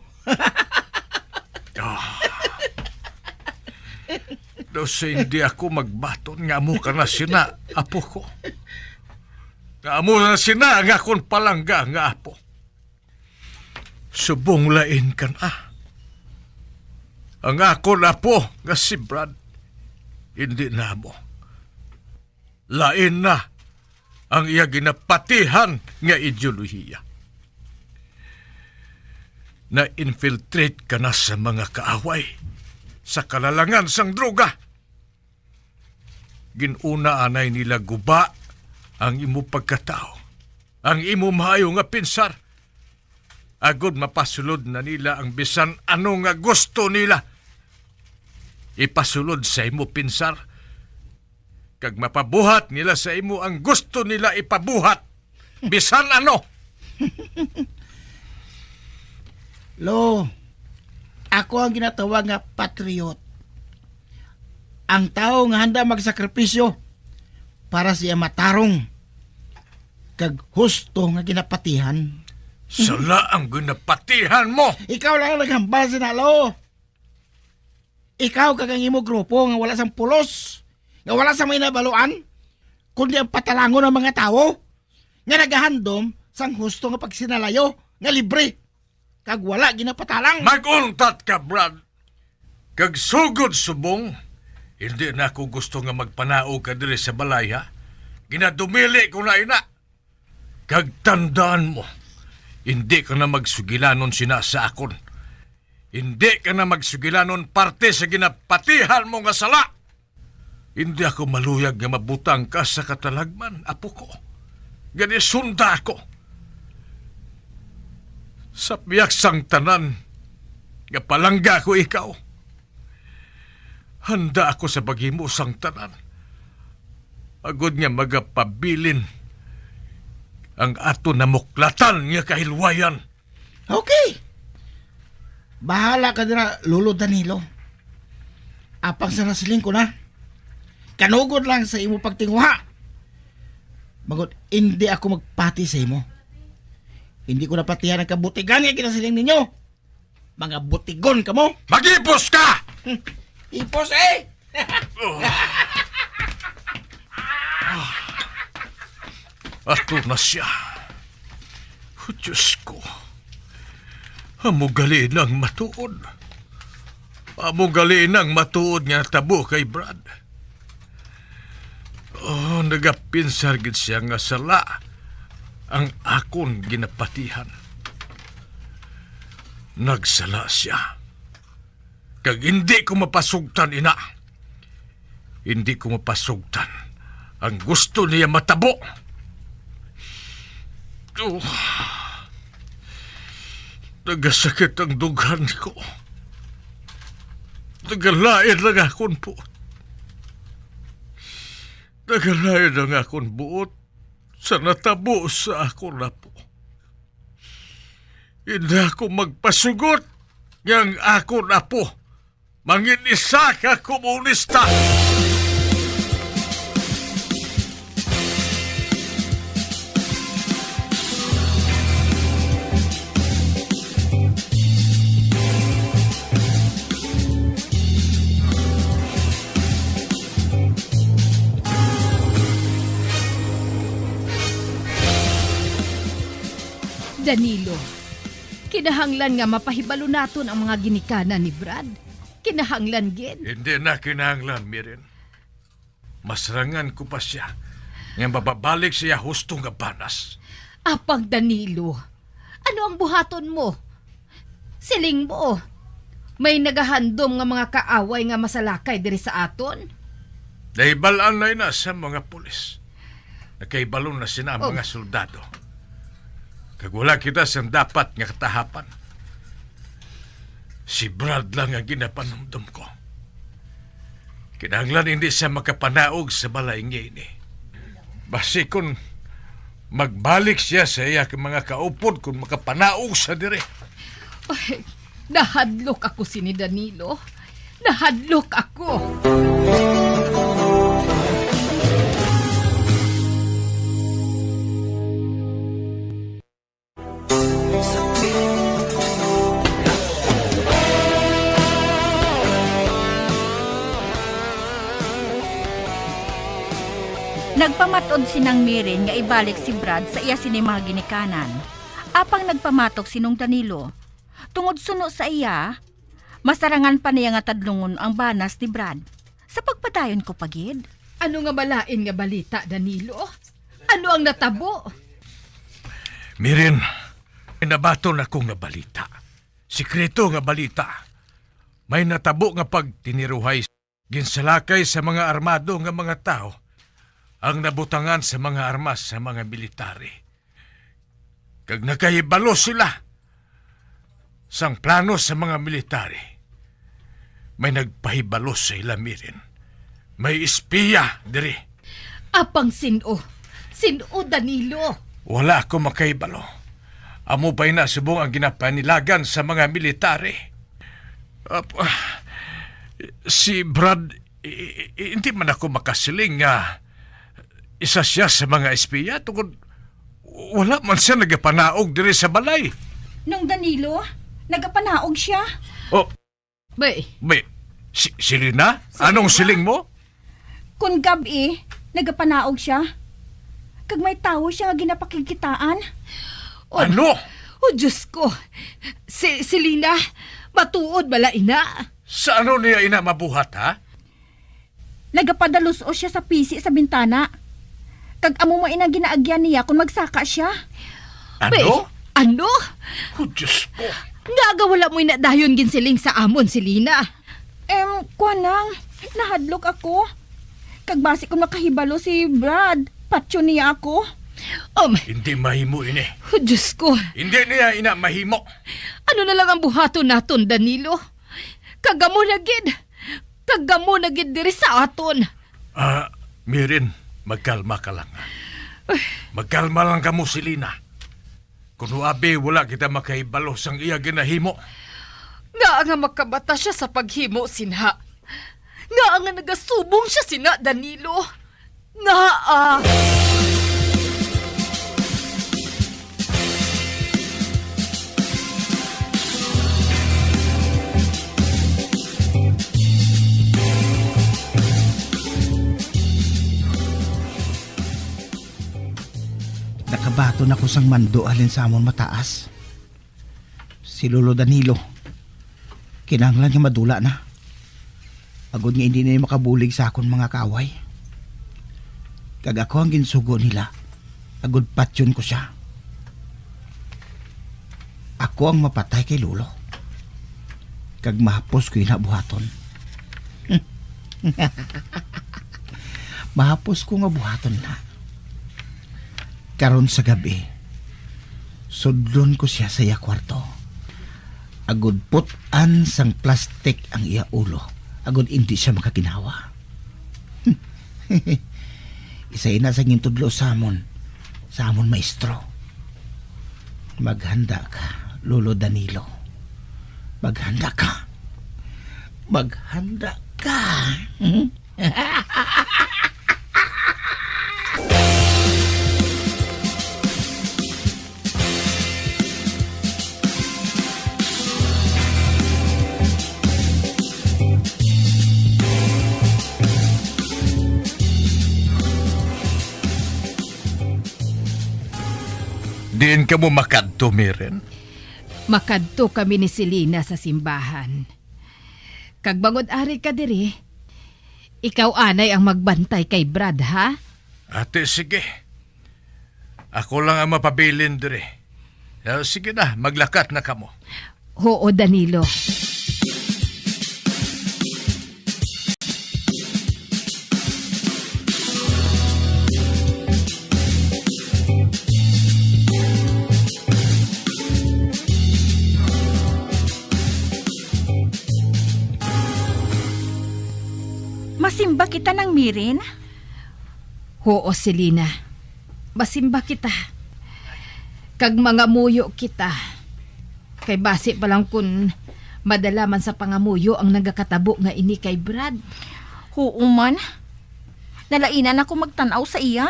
Daw sa hindi ako magbaton nga amo ka na sina, apo ko. Nga amo na sina nga akong palangga nga apo. Subong lain ka na. Ang akong apo nga si Brad, hindi na mo. Lain na ang iya ginapatihan nga ideolohiya. Na-infiltrate ka na sa mga kaaway, sa kalalangan sang droga. Ginuna anay nila guba ang imo pagkatao, ang imo maayo nga pinsar. Agod mapasulod na nila ang bisan ano nga gusto nila. Ipasulod sa imo pinsar, kag mapabuhat nila sa imo ang gusto nila ipabuhat. Bisan ano. Lo, ako ang ginatawag nga patriot. Ang tao nga handa magsakripisyo para siya matarong kag husto nga ginapatihan. Sala ang ginapatihan mo. Ikaw lang ang naghambal sinalo. Ikaw kag ang imo grupo nga wala sang pulos, nga wala sang may nabaluan, kundi ang patalangon ng mga tao nga nagahandom sang husto nga pagsinalayo nga libre. Kag wala ginapatalang. Maguntat ka, Brad. Kag sugod subong, hindi na ako gusto nga magpanao ka diri sa balay, ha? Ginadumili ko na ina. Kag tandaan mo, hindi ka na magsugilanon sina sa akon. Hindi ka na magsugilanon parte sa ginapatihan mo nga sala. Hindi ako maluyag nga mabutang ka sa katalagman, apo ko. Gani sunda ako. Sa biyak sang tanan, nga palangga ko ikaw. Handa ako sa baghimo sang tanan. Agod nga magapabilin ang ato na muklatan nga kahilwayan. Okay. Bahala ka dira, Lolo Danilo. Apang sa nasiling ko na. Kanugod lang sa imo pagtinguha. Magod, hindi ako magpati sa imo. Hindi ko napatihan ang kabutigan nga kinasiling ninyo. Mga butigon ka mo. Mag-ipos ka! Ipos eh! Ato na siya. Oh, Diyos ko. Amo gali nang matuod. Amo gali nang matuod nga tabo kay Brad. Oh, nagapinsar gid siya nga sala ang akon ginapatihan. Nagsala siya. Kag hindi ko mapasugtan, ina. Hindi ko mapasugtan ang gusto niya matabo. Nagasakit ang dughan ko. Nagalain lang akong buot. Nagalain lang akong buot sa natabo sa akong lapo. Hindi ako magpasugot ng akong apo Mangin isa ka komunista! Danilo, kinahanglan nga mapahibalo naton ang mga ginikanan ni Brad. Kinahanglan gid. Hindi na kinahanglan, Mirin. Masrangan ko pa siya. Nga mababalik siya husto nga banas. Apang Danilo, ano ang buhaton mo? Siling mo, may nagahandom nga mga kaaway nga masalakay diri sa aton? Naibalaan na sa mga pulis. Nakaibalon na sina ang mga soldado. Kag wala kita sa dapat nga katahapan. Si Brad lang ang ginapanumdum ko. Kinahanglan hindi siya makapanaog sa balay ngayon eh. Basi kung magbalik siya sa iya kang mga kaupod kung makapanaog sa dire. Ay, nahadlok ako sini Danilo. Nahadlok ako. Nagpamatod sinang Mirin nga ibalik si Brad sa iya sini mga ginikanan. Apang nagpamatok sinong Danilo. Tungod suno sa iya, masarangan pa niya nga tadlungon ang banas ni Brad. Sa pagpadayon ko pagid. Ano nga balain nga balita, Danilo? Ano ang natabo? Mirin, nabato na ko nga balita. Sikreto nga balita. May natabo nga pag tiniruhay ginsalakay sa mga armado nga mga tao ang nabutangan sa mga armas sa mga military. Kag nakahibalo sila sang plano sa mga military. May nagpahibalo sa ila, Mirin. May espiya diri. Apang sino? Sino, Danilo? Wala ako makahibalo. Amo pa'y nasubong ang ginapanilagan sa mga military. Si Brad, hindi man ako makasiling nga isa siya sa mga espiya tungkol wala man siya nagapanaog diri sa balay. Nung Danilo, nagapanaog siya. Oh, Bay, Silina? Anong siling mo? Kung gabi, nagapanaog siya. Kag may tao siya nga ginapakikitaan. Ano? Oh, Diyos ko. Si Lina, matuod bala ina. Sa ano niya ina mabuhat, ha? Nagapadalos o siya sa pisi sa bintana. Kag amo mo ina ginaagyan niya kung magsaka siya. Ano? Ano? Oh, Diyos ko. Nga wala mo'y nadayon ginsiling sa amon si Lina. Kuanang, nahadlok ako. Kag basi kung makahibalo si Brad, patyo niya ako. Hindi mahimo ini. Oh, Diyos ko. Hindi niya ina mahimo. Ano na lang ang buhaton naton, Danilo? Kagamo na gid. Kagamo na gid diri sa aton. Mirin, magkalma ka lang. Magkalma lang kamo si Lina. Kung abi wala kita makahibalo sang iya ginahimo. Nga nga makabata siya sa paghimo, sinha. Nga nga nagasubong siya, sina, Danilo. Nga Nakabato na ko sang mando alin sa amon mataas. Si Lolo Danilo. Kinahanglan nga madula na. Agod nga hindi na makabulig sa akon mga kaaway. Kag ako ang ginsugo nila. Agod patyon ko siya. Ako ang mapatay kay Lolo. Kag mahapos ko buhaton. Mahapos ko nga buhaton na. Karon sa gabi, sudlon ko siya sa iya kwarto. Agod putan sang plastik ang iya ulo. Agod hindi siya makakinawa. Isay na sa ngintudlo sa amon maestro. Maghanda ka, Lolo Danilo. Maghanda ka. Maghanda ka. Hmm? Diin ka mo makadto, Miren. Makadto kami ni Selena sa simbahan. Kag bangod ari ka diri, ikaw anay ang magbantay kay Brad, ha? Ate, sige. Ako lang ang mapabilin dire. Sige na, maglakat na kamo. Oo, Danilo. Masimba kita ng Mirin? Oo, Selena. Masimba kita. Kag mga muyo kita. Kay base pa lang kun madala man sa pangamuyo ang nagakatabo nga ini kay Brad. Oo man. Nalainan ako magtanaw sa iya.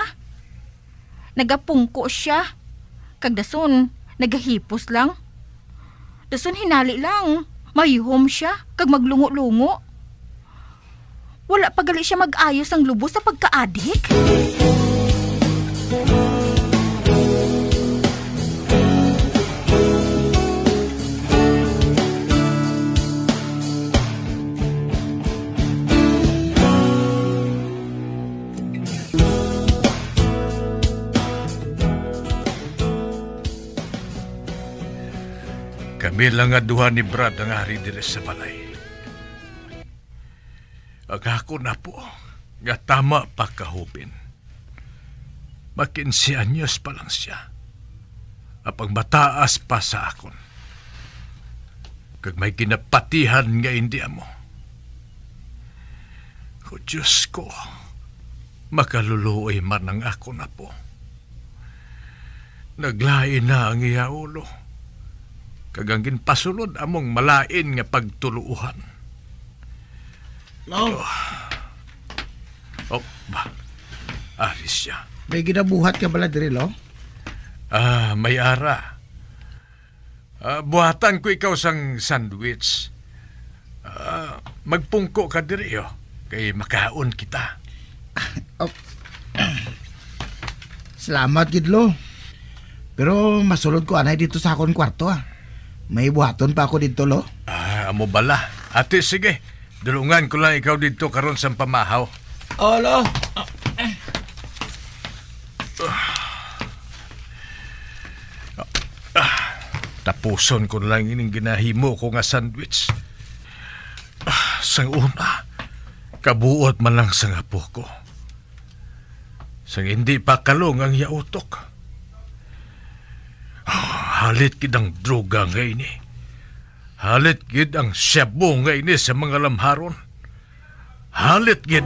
Nagapungko siya. Kag dason, nagahipos lang. Dason hinali lang. Mayhom siya. Kag maglungo-lungo. Wala pa gali siya mag-ayos ang lubos sa pagka-adik. Kami lang nga duha ni Brad ang hari dire sa balay. Ako na po, nga tama pa kahupin. 15 anyos pa lang siya. Apang mataas pa sa akon. Kag may kinapatihan nga hindi amo. O Diyos ko, makaluluoy man ang ako na po. Naglain na ang iya ulo. Kag ang ginpasulod among malain nga pagtuluuhan. Lo. Oh, ba? Aris siya. May ginabuhat ka bala diri, Lo? May ara. Buhatan ko ikaw sang sandwich. Magpungko ka diri, kay makaon kita. Salamat, Gidlo. Pero masulod ko anay dito sa akong kwarto, May buhaton pa ako dito, Lo. Amo bala. Ate, sige. Dulungan ko lang ikaw dito karon sa pamahaw. Lo. Tapuson ko lang ining ginahimo ko nga sandwich. Sang una, kabuot man lang sang apo ko. Sang hindi pa kalong ang yautok. Halit kidang droga nga ini. Halit gid ang shabu nga ini sa mga lamharon. Halit gid.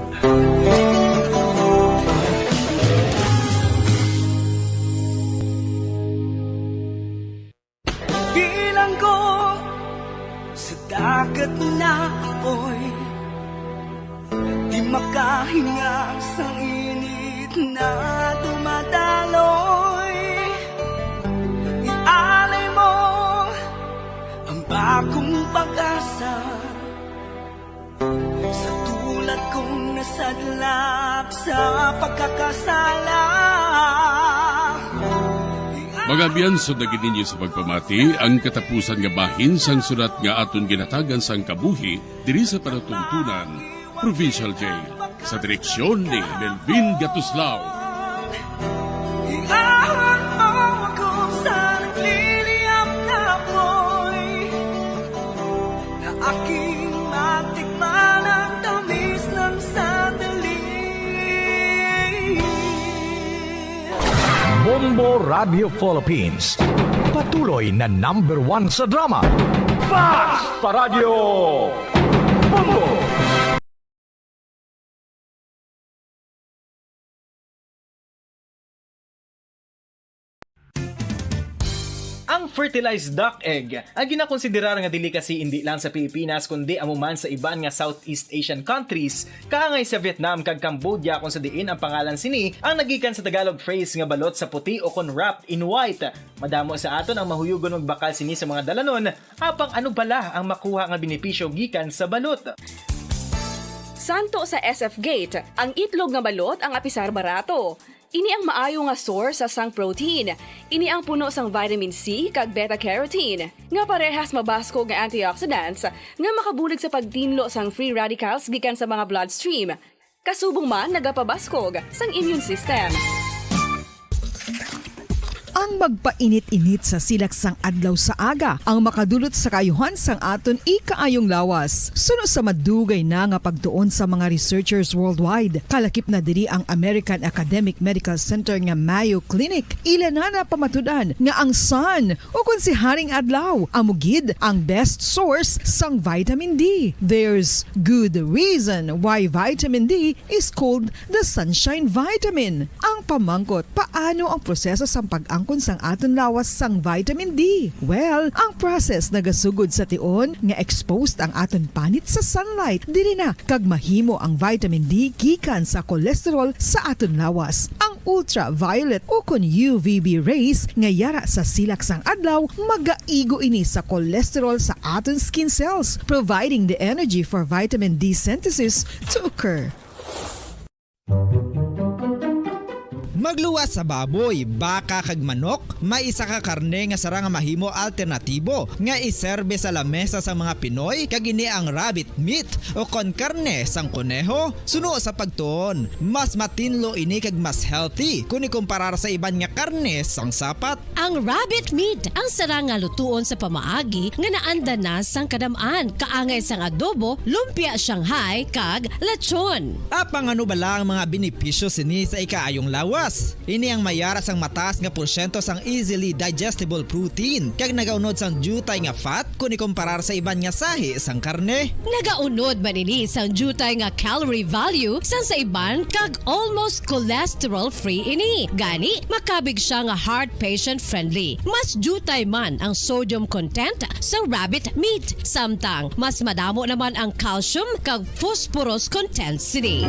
Bilang ko sa dagat na apoy, di makahinga sa init na dumadaloy. Ialay mo ang bagong pag-asa sa tulad kong nasadlak sa pagkakasala. Mga biyansod na gininyo sa pagpamati, ang katapusan nga bahin sang sulat nga aton ginatagan sang kabuhi diri sa panatuntunan, Provincial Jail, sa direksyon ni Melvin Gatuslao. Iahon mo ako sa nagliliyap na apoy, na aking matikman ang tamis ng sandali. Bombo Radio Philippines. Patuloy na #1 sa drama. Basta Radio Bombo! Ang Ang fertilized duck egg ang ginakonsiderar nga delicacy hindi lang sa Pilipinas kundi amuman sa iban nga Southeast Asian countries, kaangay sa Vietnam kag Cambodia kung sa diin ang pangalan sini ang nagikan sa Tagalog phrase nga balot sa puti o kon wrapped in white. Madamo sa aton ang mahuyugon magbakal sini sa mga dalanon, apang ano bala ang makuha nga benepisyo gikan sa balot. Santo sa SF Gate, ang itlog nga balot ang apisar barato. Ini ang maayo nga source sa sang protein. Ini ang puno sang vitamin C kag beta-carotene. Nga parehas mabasko nga antioxidants nga makabulig sa pagtinlo sang free radicals gikan sa mga bloodstream. Kasubong man nagapabaskog sang immune system. Ang magpainit-init sa silaksang adlaw sa aga ang makadulot sa kaayuhan sang aton ikaayong lawas. Suno sa madugay na nga pagtuon sa mga researchers worldwide, kalakip na diri ang American Academic Medical Center nga Mayo Clinic. Ilan na pamatudan nga ang sun o kung si Haring Adlaw amugid ang best source sang vitamin D. There's good reason why vitamin D is called the sunshine vitamin. Ang pamangkot, paano ang proseso sang pag-angkon sang aton lawas sang vitamin D? Well, ang process nagasugod sa tion nga exposed ang aton panit sa sunlight. Dili na kag mahimo ang vitamin D gikan sa cholesterol sa aton lawas. Ang ultraviolet o kon UVB rays nga yara sa silak sang adlaw magaigo ini sa cholesterol sa aton skin cells, providing the energy for vitamin D synthesis to occur. Magluwas sa baboy, baka kag manok, may isa ka karne nga sara nga mahimo alternatibo nga iserbe sa lamesa sa mga Pinoy kag ini ang rabbit meat o kon karne sang kuneho. Suno sa pagtuon, mas matinlo ini kag mas healthy kung ikumparar sa iban nga karne sang sapat. Ang rabbit meat ang sara nga lutuon sa pamaagi nga naanda na sang kadamaan, kaangay sang adobo, lumpia Shanghai kag lechon. Apang ano bala ang mga benepisyo sini sa ikaayong lawas? Ini ang mayara sang mataas nga porsyento sang easily digestible protein kag nagaunod sang jutay nga fat kung ikumparar sa iban nga sahi sang karne. Nagaunod man ini sang jutay nga calorie value sang sa iban kag almost cholesterol free ini. Gani makabig siya nga heart patient friendly. Mas jutay man ang sodium content sa rabbit meat, samtang mas madamo naman ang calcium kag phosphorus content sini.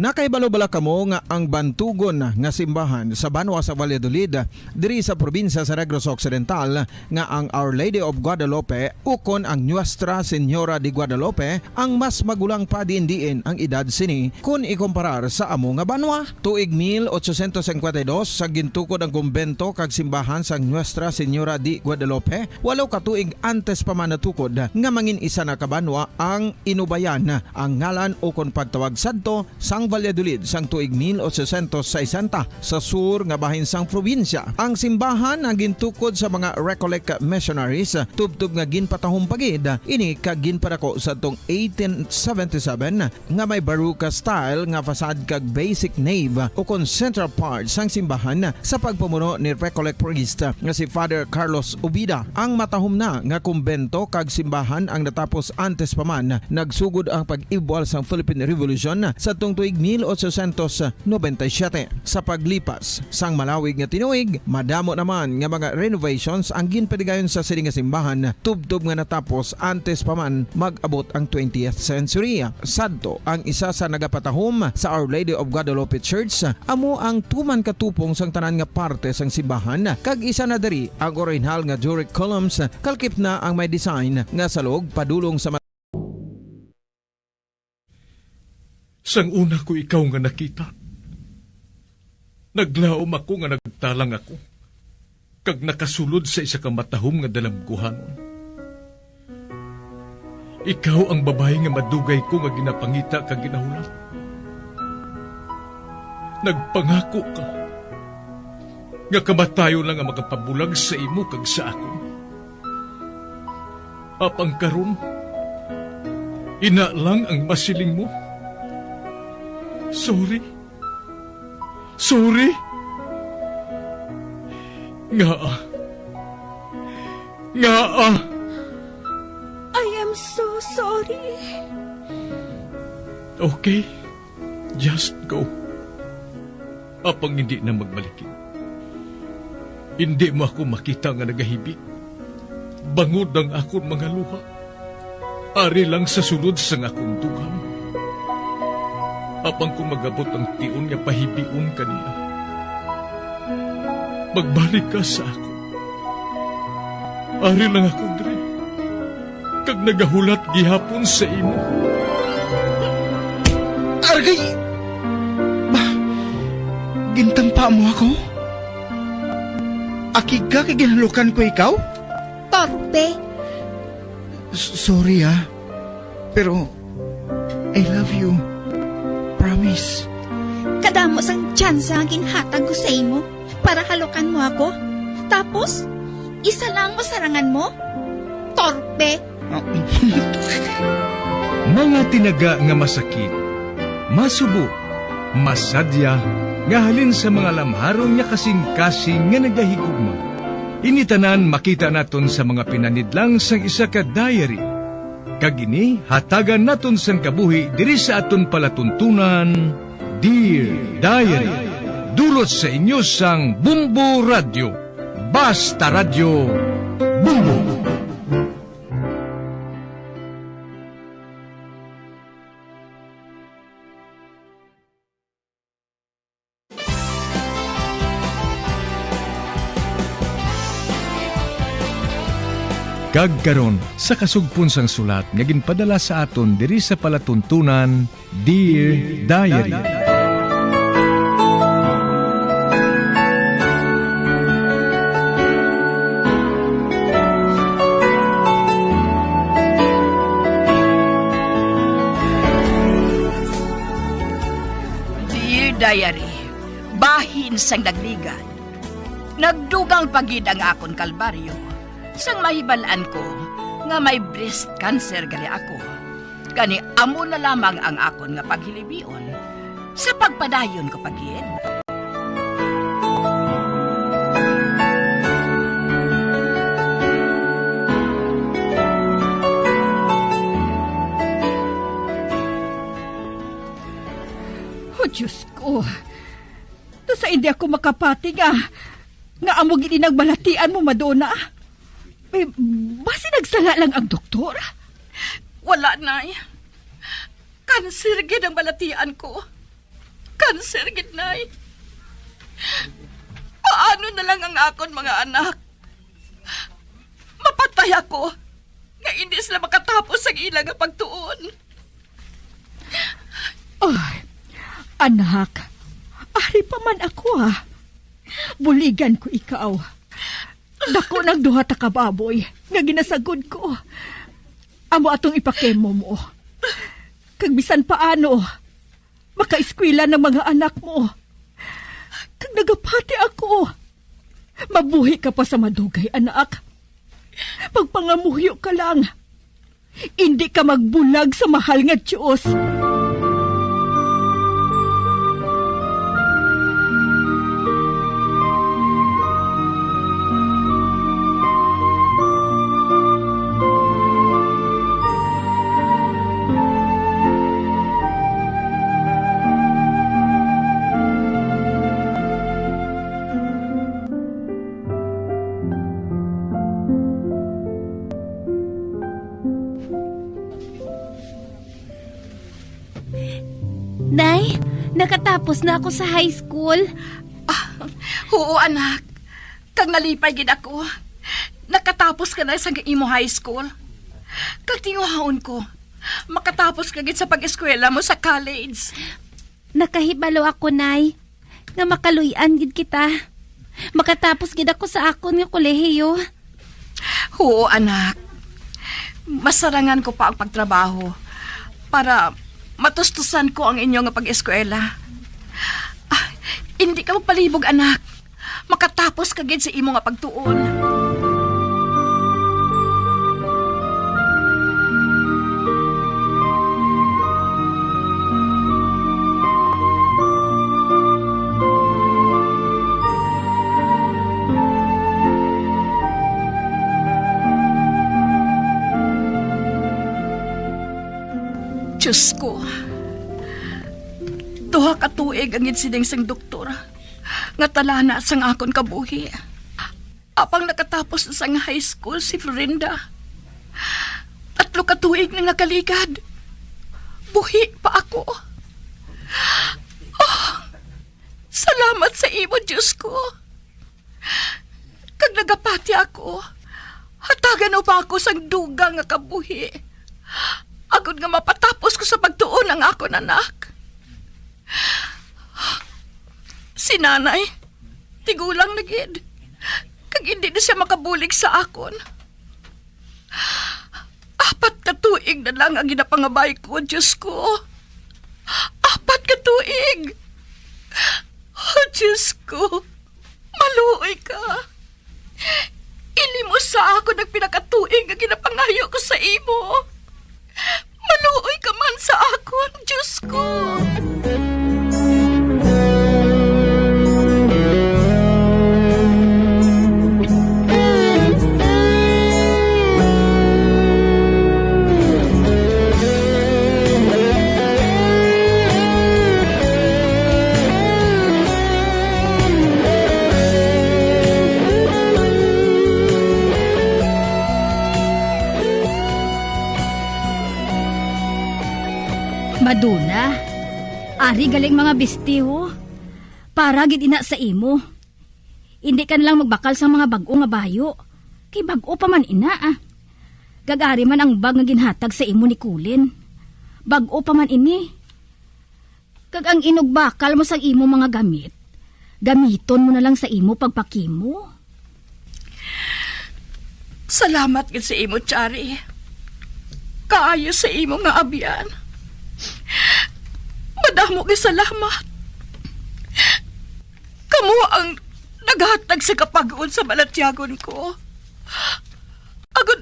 Nakaibalo-bala kamo nga ang bantugon nga simbahan sa Banwa sa Valladolid diri sa probinsya sa Negros Occidental nga ang Our Lady of Guadalupe ukon ang Nuestra Señora de Guadalupe ang mas magulang pa diin ang edad sini kung ikumparar sa amo nga banwa. Tuig 1852 sa gintukod ang kumbento kag simbahan sang Nuestra Señora de Guadalupe, walo ka tuig antes pa man natukod nga mangin isa na kabanwa ang inubayan ang ngalan ukon pagtawag sadto sang Valladolid sang tuig 1860 sa sur nga bahin sang probinsya. Ang simbahan ang gintukod sa mga Recollect missionaries tubtub nga ginpatahong pagid ini kag ginpadako sa tong 1877 nga may baruka style nga fasad kag basic nave o kon central part sang simbahan sa pagpamuno ni Recollect priest nga si Father Carlos Ubida. Ang matahom na nga kumbento kag simbahan ang natapos antes pa man nagsugod ang pag-ibwal sang Philippine Revolution sa tong tuig 1897. Sa paglipas sang malawig nga tinuig, madamo naman nga mga renovations ang ginpadigayon sa sining nga simbahan tubtob nga natapos antes pa man mag-abot ang 20th century. Sadto ang isa sa nagapatahom sa Our Lady of Guadalupe Church, amo ang tuman katupong sang tanan nga parte sang simbahan kag isa na diri ang original nga Doric columns kalkip na ang may design nga salog padulong sa Sang una ko ikaw nga nakita, naglaom ako nga nagtalang ako, kag nakasulod sa isa ka matahom nga dalamguhanon. Ikaw ang babae nga madugay ko nga ginapangita kag ginahulat. Nagpangako ka, nga kamatayo lang ang makapabulag sa imo kag sa akon. Apang karon, ina lang ang masiling mo. Sorry. Nga. I am so sorry. Okay, just go. apang hindi na magbalikin. Hindi mo ako makita nga nagahibik. Bangod ang akong mga luha. Ari lang sa sulod sang akong dugang. Apang kung magabot ang tiun nga pahibiun kaniya. Magbalik ka sa ako. Ari lang ako, Dre. Kag nagahulat gihapon sa imo. Argay! Gintampa mo ako? Akig ka kay ginalukan ko ikaw? Torpe. Sorry pero I love you. Promise. Kadamo sang tsansa ang ginhatag ko sa imo para halukan mo ako. Tapos, isa lang mo sarangan mo? Torpe. Mga tinaga nga masakit, masubo, masadya, nga halin sa mga lamharong nga kasing-kasing nga nagahigugma. Initanan makita naton sa mga pinanidlang sang isa ka diary. Kagini, hatagan naton sang kabuhi diri sa aton palatuntunan, Dear Diary. Dulot sa inyo sang Bumbo Radio. Basta Radio Bumbo. Kagkaron sa kasugpon sang sulat nga ginpadala sa aton diri sa palatuntunan, Dear Diary. Dear Diary, bahin sang nagligad. Nagdugang pagid ang akon kalbaryo. Sang mahibalaan ko nga may breast cancer gali ako. Gani amo na lamang ang akon nga paghilibion sa pagpadayon ko pagid. Oh, Diyos ko. Sa hindi ako makapati nga amo gini nagbalatian mo, Madonna. Basi nagsala lang ang doktor? Wala, Nay. Kanser gid ang balatian ko. Kanser gid, Nay. Paano na lang ang akon mga anak? Mapatay ako nga hindi sila makatapos sa ilang nga pagtuon. Ay, anak, ari pa man ako Buligan ko ikaw. Dako nagduha ta ka baboy nga ginasagod ko. Amo atong ipakemo mo. Kag bisan paano, makaeskwela ng mga anak mo. Kag nagapati ako. Mabuhi ka pa sa madugay, anak. Pagpangamuhyo ka lang. Hindi ka magbulag sa mahal nga Diyos. Nay, nakatapos na ako sa high school. Oo, anak. Kag nalipay gid ako. Nakatapos ka na sa imo high school. Kag tinguhaon ko, makatapos ka gid sa pag-eskwela mo sa college. Nakahibalo ako, Nay, nga makaluyan gid kita. Makatapos gid ako sa akon nga kolehiyo. Oo, anak. Masarangan ko pa ang pagtrabaho para matustusan ko ang inyo nga pag-eskwela. Hindi ka magpalibog, anak. Makatapos ka gid sa imo nga pagtuon. Diyos ko, duha ka tuig ang insideng sang doktor. nga talana sang akon kabuhi. Apang nakatapos na sang high school si Florinda. 3 ka tuig na nakaligad. Buhi pa ako. Oh, salamat sa imo, Diyos ko. Kag nagapati ako, hatagan o pa ako sang dugang nga kabuhi. Agod nga mapatapos ko sa pagtuon ang akon anak. Si nanay, tigulang na gid. Kag hindi na siya makabulig sa akon. 4 ka tuig na lang ang ginapangabay ko, Diyos ko. 4 ka tuig. Oh, Diyos ko. Maluoy ka. Ili mo sa ako ng pinakatuig ang ginapangayo ko sa imo. Maluoy ka man sa akon, Diyos ko. Maduna, ari galing mga bestiho. Para gid ina sa imo. Hindi ka lang magbakal sa mga bag-o nga bayo. Kay bag-o pa man ina ah. Gagari man ang bag nga ginhatag sa imo ni Kulin. Bag-o pa man ini. Kag ang inugbakal mo sa imo mga gamit, gamiton mo na lang sa imo pagpakimo. Salamat gid sa imo, Chari. Kaayo sa imo nga abyan. Madamo kay salamat. Kamu ang naghatag sa kapag-on sa balatyagon ko. Agad,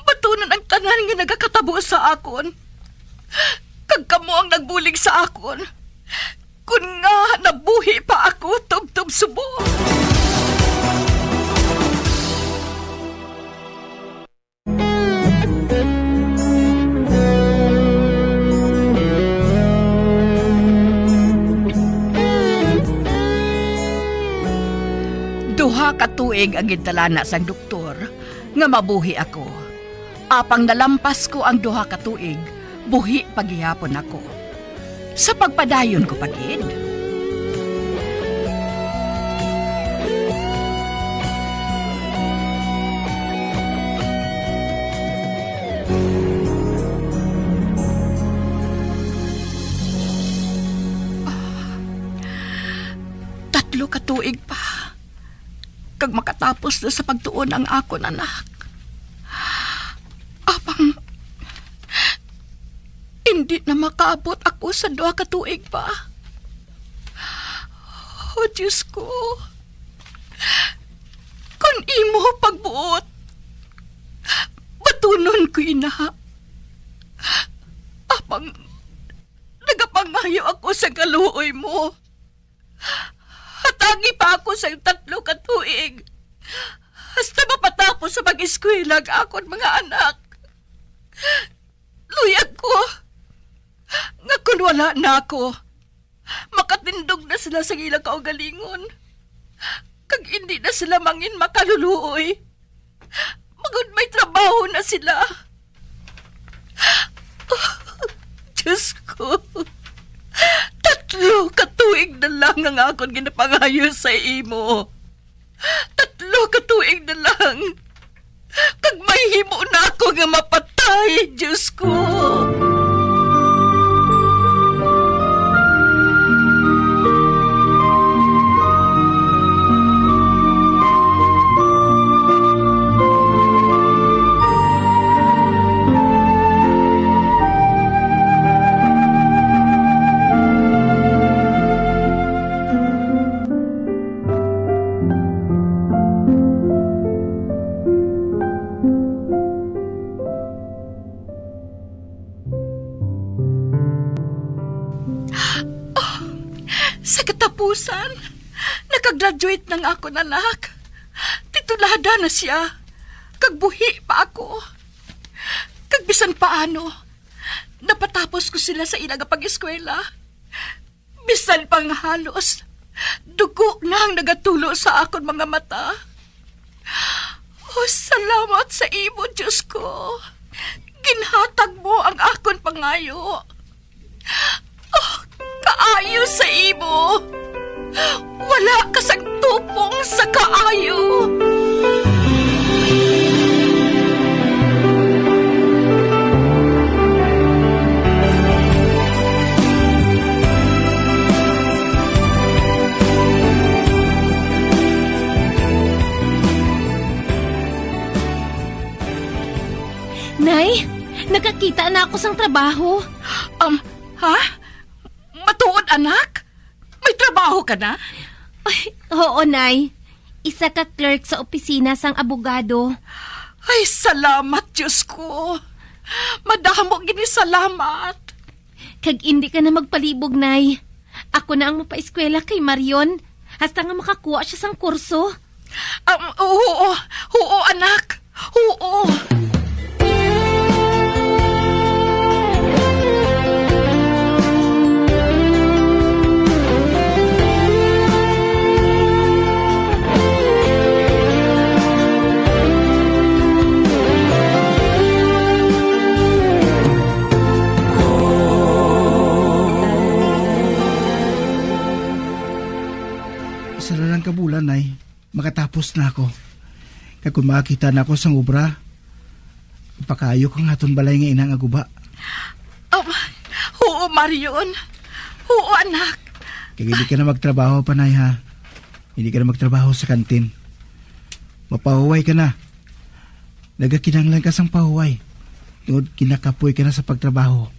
batunan ang tanan nga nagakatabo sa akon. Kag kamo ang nagbulig sa akon. Kun nga nabuhi pa ako tubtob subo. Duha ka tuig ang gintalana sang doktor nga mabuhi ako. Apang nalampas ko ang duha ka tuig, buhi paghihapon ako. Sa pagpadayon ko pagid. Tatlo ka tuig pa. Kag makatapos na sa pagtuon ang akon anak. Apang hindi na makaabot ako sa 2 ka tuig pa. Oh, Diyos ko. Kung imo pagbuot, batunon ko ina. Apang nagapangayo ako sa kaluoy mo. Hatangi pa ako sa 3 ka tuig. Hasta mapatapos sa mag-eskwela ang akon mga anak. Luyag ko. Nga kung wala na ako, makatindog na sila sa ilang kaugalingon. Kag hindi na sila mangin makaluluoy. Magod may trabaho na sila. Oh, Diyos ko. 3 ka tuig na lang ang akon ginapangayo sa imo. 3 ka tuig na lang. Kag may himo na ako nga mapatay, Diyos ko. Sa katapusan, nakagraduate ng ako anak. Titulada na siya. Kagbuhi pa ako. Kagbisan paano, napatapos ko sila sa ilang pag-eskwela. Bisan pang halos, Dugo na ang nagatulo sa akon mga mata. Oh, salamat sa imo, Diyos ko. Ginhatag mo ang akon pangayo. Oh, kaayo sa imo. Wala kasang tupong sa kaayo. Nay, nakakita na ako sang trabaho. Ha? Matuod, anak? May trabaho ka na? Ay, oo, Nay. Isa ka clerk sa opisina sang abogado. Ay, salamat, Diyos ko. Madamo gini salamat. Kag hindi ka na magpalibog, Nay. Ako na ang mapaeskwela kay Marion. Hasta nga makakuha siya sang kurso. Oo, anak. Oo. Isa na lang kabulan ay makatapos na ako. Kaya kung makakita na ako sa obra, pakayo kang haton balay nga inang aguba. Oo, Marion. Oo, anak. Kaya hindi ka na magtrabaho, panay ha. Hindi ka na magtrabaho sa kantin. Mapahuway ka na. Nagakinanglan ka sang pahuway. Tungod kinakapoy ka na sa pagtrabaho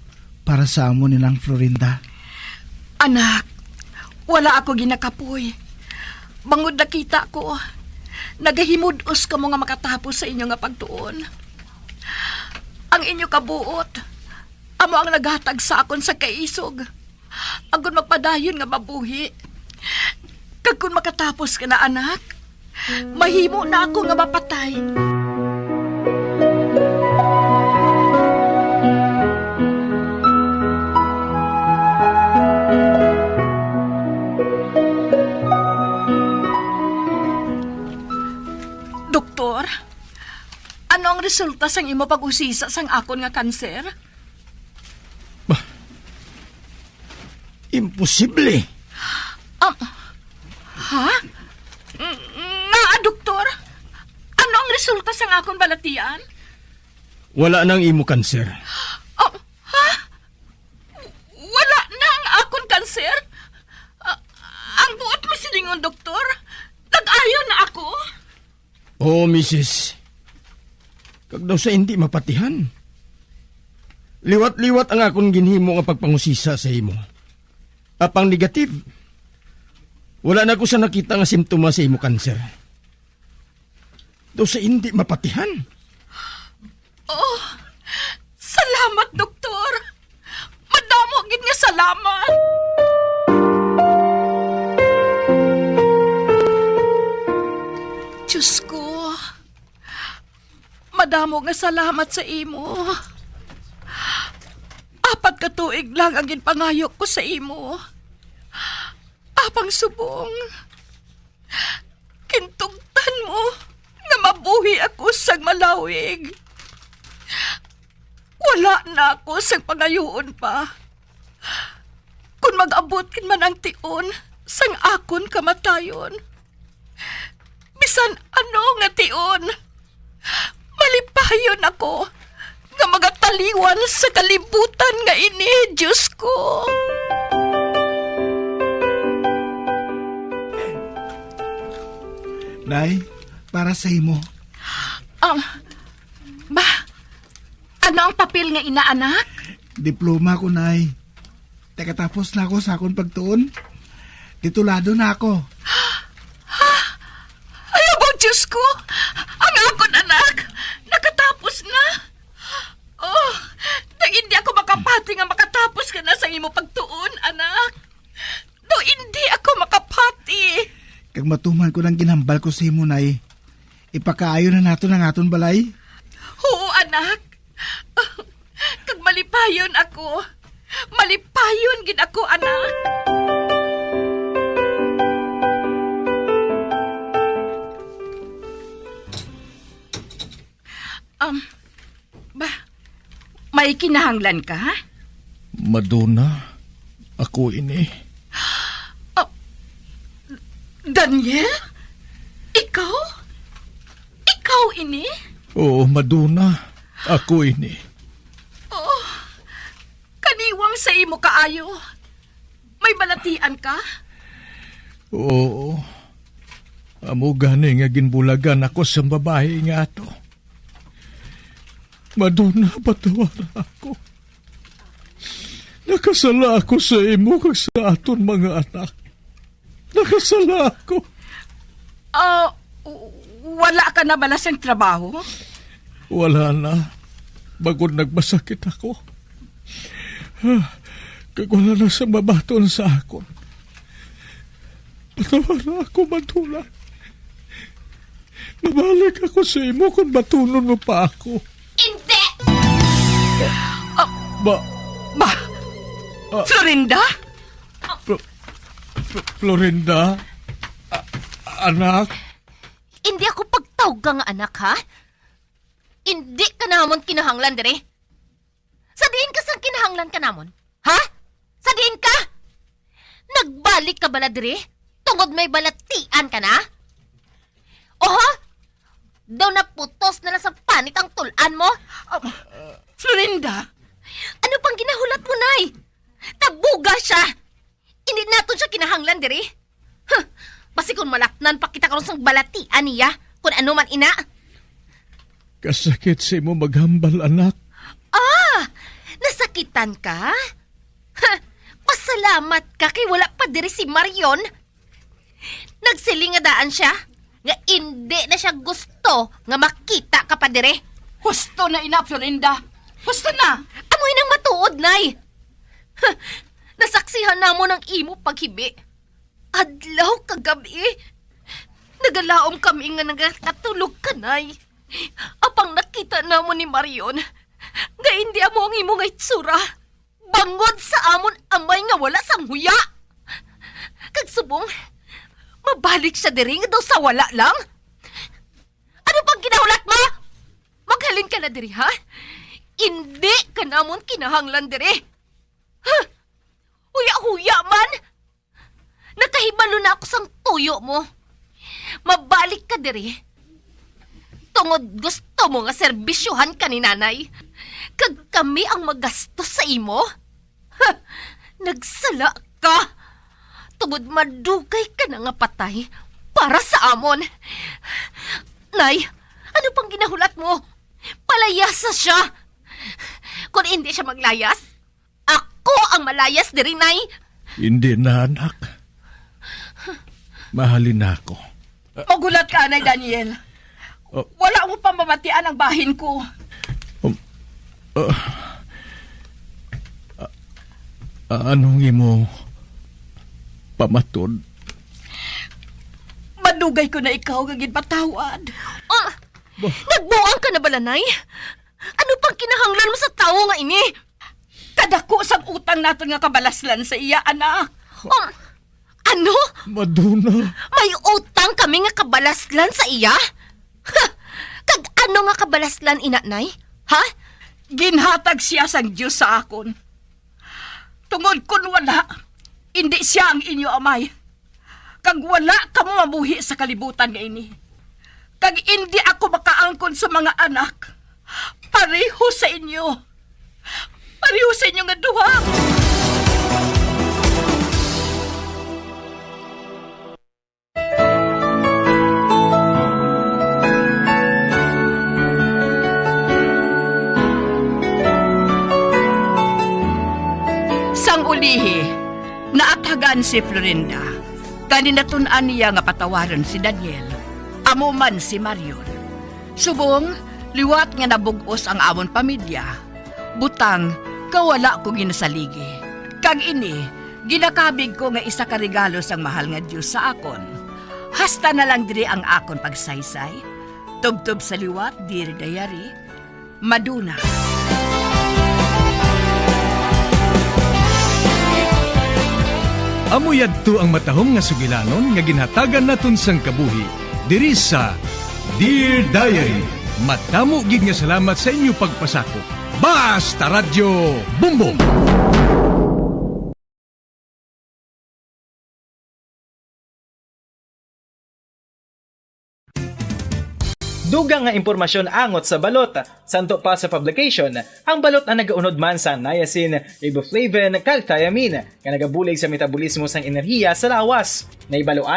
para sa amo nilang Florinda. Anak, wala ako ginakapoy. Bangod nakita ko, nagahimudos ka mo nga makatapos sa inyo nga pagtuon. Ang inyo kabuot, amo ang naghatag sa akon sa kaisog. Agon magpadayon nga mabuhi. Kag kung makatapos ka na, anak, mahimo na ako nga mapatay. Doktor, ano ang resulta sang imo pag-usisa sang akon nga kanser? Imposible. Ha? Nga, doktor? Ano ang resulta sang akon balatian? Wala nang imo kanser. Ha? Wala na ang akon kanser? Ang buot mo silingon, doktor? Nag-ayo na ako? Oh, Mrs. Kag daw sa hindi mapatihan. Liwat-liwat ang akong ginhimo nga pagpangusisa sa imo. Apang negative. Wala na ko sa nakita nga simptoma sa imo kanser. Daw sa hindi mapatihan. Oh, salamat, doktor. Madamo gid nga salamat. Diyos ko, madamo nga salamat sa imo. 4 ka tuig lang ang ginpangayok ko sa imo. Apang subong, kintugtan mo nga mabuhi ako sang malawig. Wala na ako sang pangayoon pa. Kung mag-abot kin man ang tion sang akon kamatayon. Bisan ano nga tion, malipayon ako nga magataliwan sa kalibutan nga ini, Diyos ko. Nay, para sa imo. Ano ang papel nga inaanak? Diploma ko, Nay. Takatapos na ako sa akong pagtuon. Titulado na ako. Ayaw mo, Diyos ko! Ang akon anak! Nakatapos na! Oh, nang hindi ako makapati nga makatapos ka na sa imo pagtuon, anak. No, hindi ako makapati. Kag matuman ko ng ginhambal ko sa imo, Nay. Ipakaayo na nato ng aton balay. Oo, anak. Kag malipayon ako. Malipayon gid ako, anak. May kinahanglan ka, ha? Madonna, ako ini. Daniel? Ikaw? Ikaw ini? Oo, Madonna, ako ini. Oh, kaniwang sa imo kaayo. May balatian ka? Oo. Amo gani nga ginbulagan ako sa babae nga ato. Madonna, patawara ako. Nakasala ako sa imo kag sa aton mga anak. Nakasala ako. Wala ka na bala sa trabaho? Wala na. Bagod nagmasakit ako. Kag wala na sa mabaton sa akon. Patawara ako, Madonna. Mabalik ako sa imo kung batunon mo pa ako. Hindi! Florinda? Florinda? Anak? Hindi ako pagtawag nga anak, ha? Hindi ka namon kinahanglan, dire. Sadiin ka sang kinahanglan ka namon? Ha? Sadiin ka? Nagbalik ka bala, dire? Tungod may balatian ka na? Oho? Daw naputos na lang sa panit ang tulan mo? Florinda? Ano pang ginahulat mo, Nay? Tabuga siya! Hindi nato siya kinahanglan, diri? Huh, basi kung malaknan pa kita karon sang balatian niya, kung ano man ina. Kasakit sa imo maghambal, anak. Nasakitan ka? Ha, pasalamat ka kay wala pa diri si Marion. Nagsilingadaan siya, nga hindi na siya gusto nga makita ka pa diri. Husto na ina, Florinda. Husto na. Amoy nang matuod, Nay. Ha, nasaksihan na mo ng imo paghibi. Adlaw kagabi. Nagalaom kami nga nagkatulog ka, Nay. Apang nakita na mo ni Marion, nga hindi amo ang imo nga itsura. Bangod sa amon amay nga wala sang huya. Kagsubong, mabalik siya diri nga daw sa wala lang. Ano pang ginahulat mo? Maghalin ka na diri, ha? Hindi ka namon kinahanglan diri. Ha? Huya-huya man. Nakahibalo na ako sang tuyo mo. Mabalik ka diri. Tungod gusto mo nga serbisyuhan ka ni nanay. Kag kami ang magastos sa imo. Ha? Nagsala ka. Tungod madugay ka na nga patay para sa amon. Nay, ano pang ginahulat mo? Palayasa siya. Kung hindi siya maglayas, ako ang malayas diri, Nay. Hindi na, anak. Mahalin na ako. Magulat ka, Nay Daniel. Wala mo pang mamatian ang bahin ko. Anong imo pamatod? Madugay ko na ikaw gagin patawad. Nagbuang ka na ba, Lanay? Ano pang kinahanglan mo sa tao nga ini? Kadako sa utang natin nga kabalaslan sa iya, anak. Ano? Madonna. May utang kami nga kabalaslan sa iya? Ha! Kag ano nga kabalaslan, inanay? Ha? Ginhatag siya sang Diyos sa akon. Tungod kun wala, hindi siya ang inyo amay. Kag wala ka mo mabuhi sa kalibutan nga ini. Kag hindi ako makaangkon sa mga anak. Pareho sa inyo. Pareho sa inyo nga duha. Sang ulihi, naatagan si Florinda. Kaninatunan niya nga patawaran si Daniel. Amo man si Marion. Subong, liwat nga nabugos ang amon pamilya. Butang, kawala ko ginasaligi. Kag ini, ginakabig ko nga isa ka regalo sang mahal nga Diyos sa akon. Hasta na lang diri ang akon pagsaysay. Tubtob sa liwat, diri dayari. Maduna. Amuyadto ang matahom nga sugilanon nga ginhatagan naton sang kabuhi diri sa Dear Diary Madamo gid nga salamat sa inyo pagpasakop. Basta Radyo Bumbong! Dugang nga impormasyon angot sa balot. Santo pa sa publication, ang balot na nagaunod man sa niacin, riboflavin, kag thiamine, nga nagabulig sa metabolismo sang enerhiya sa lawas. Naibaluan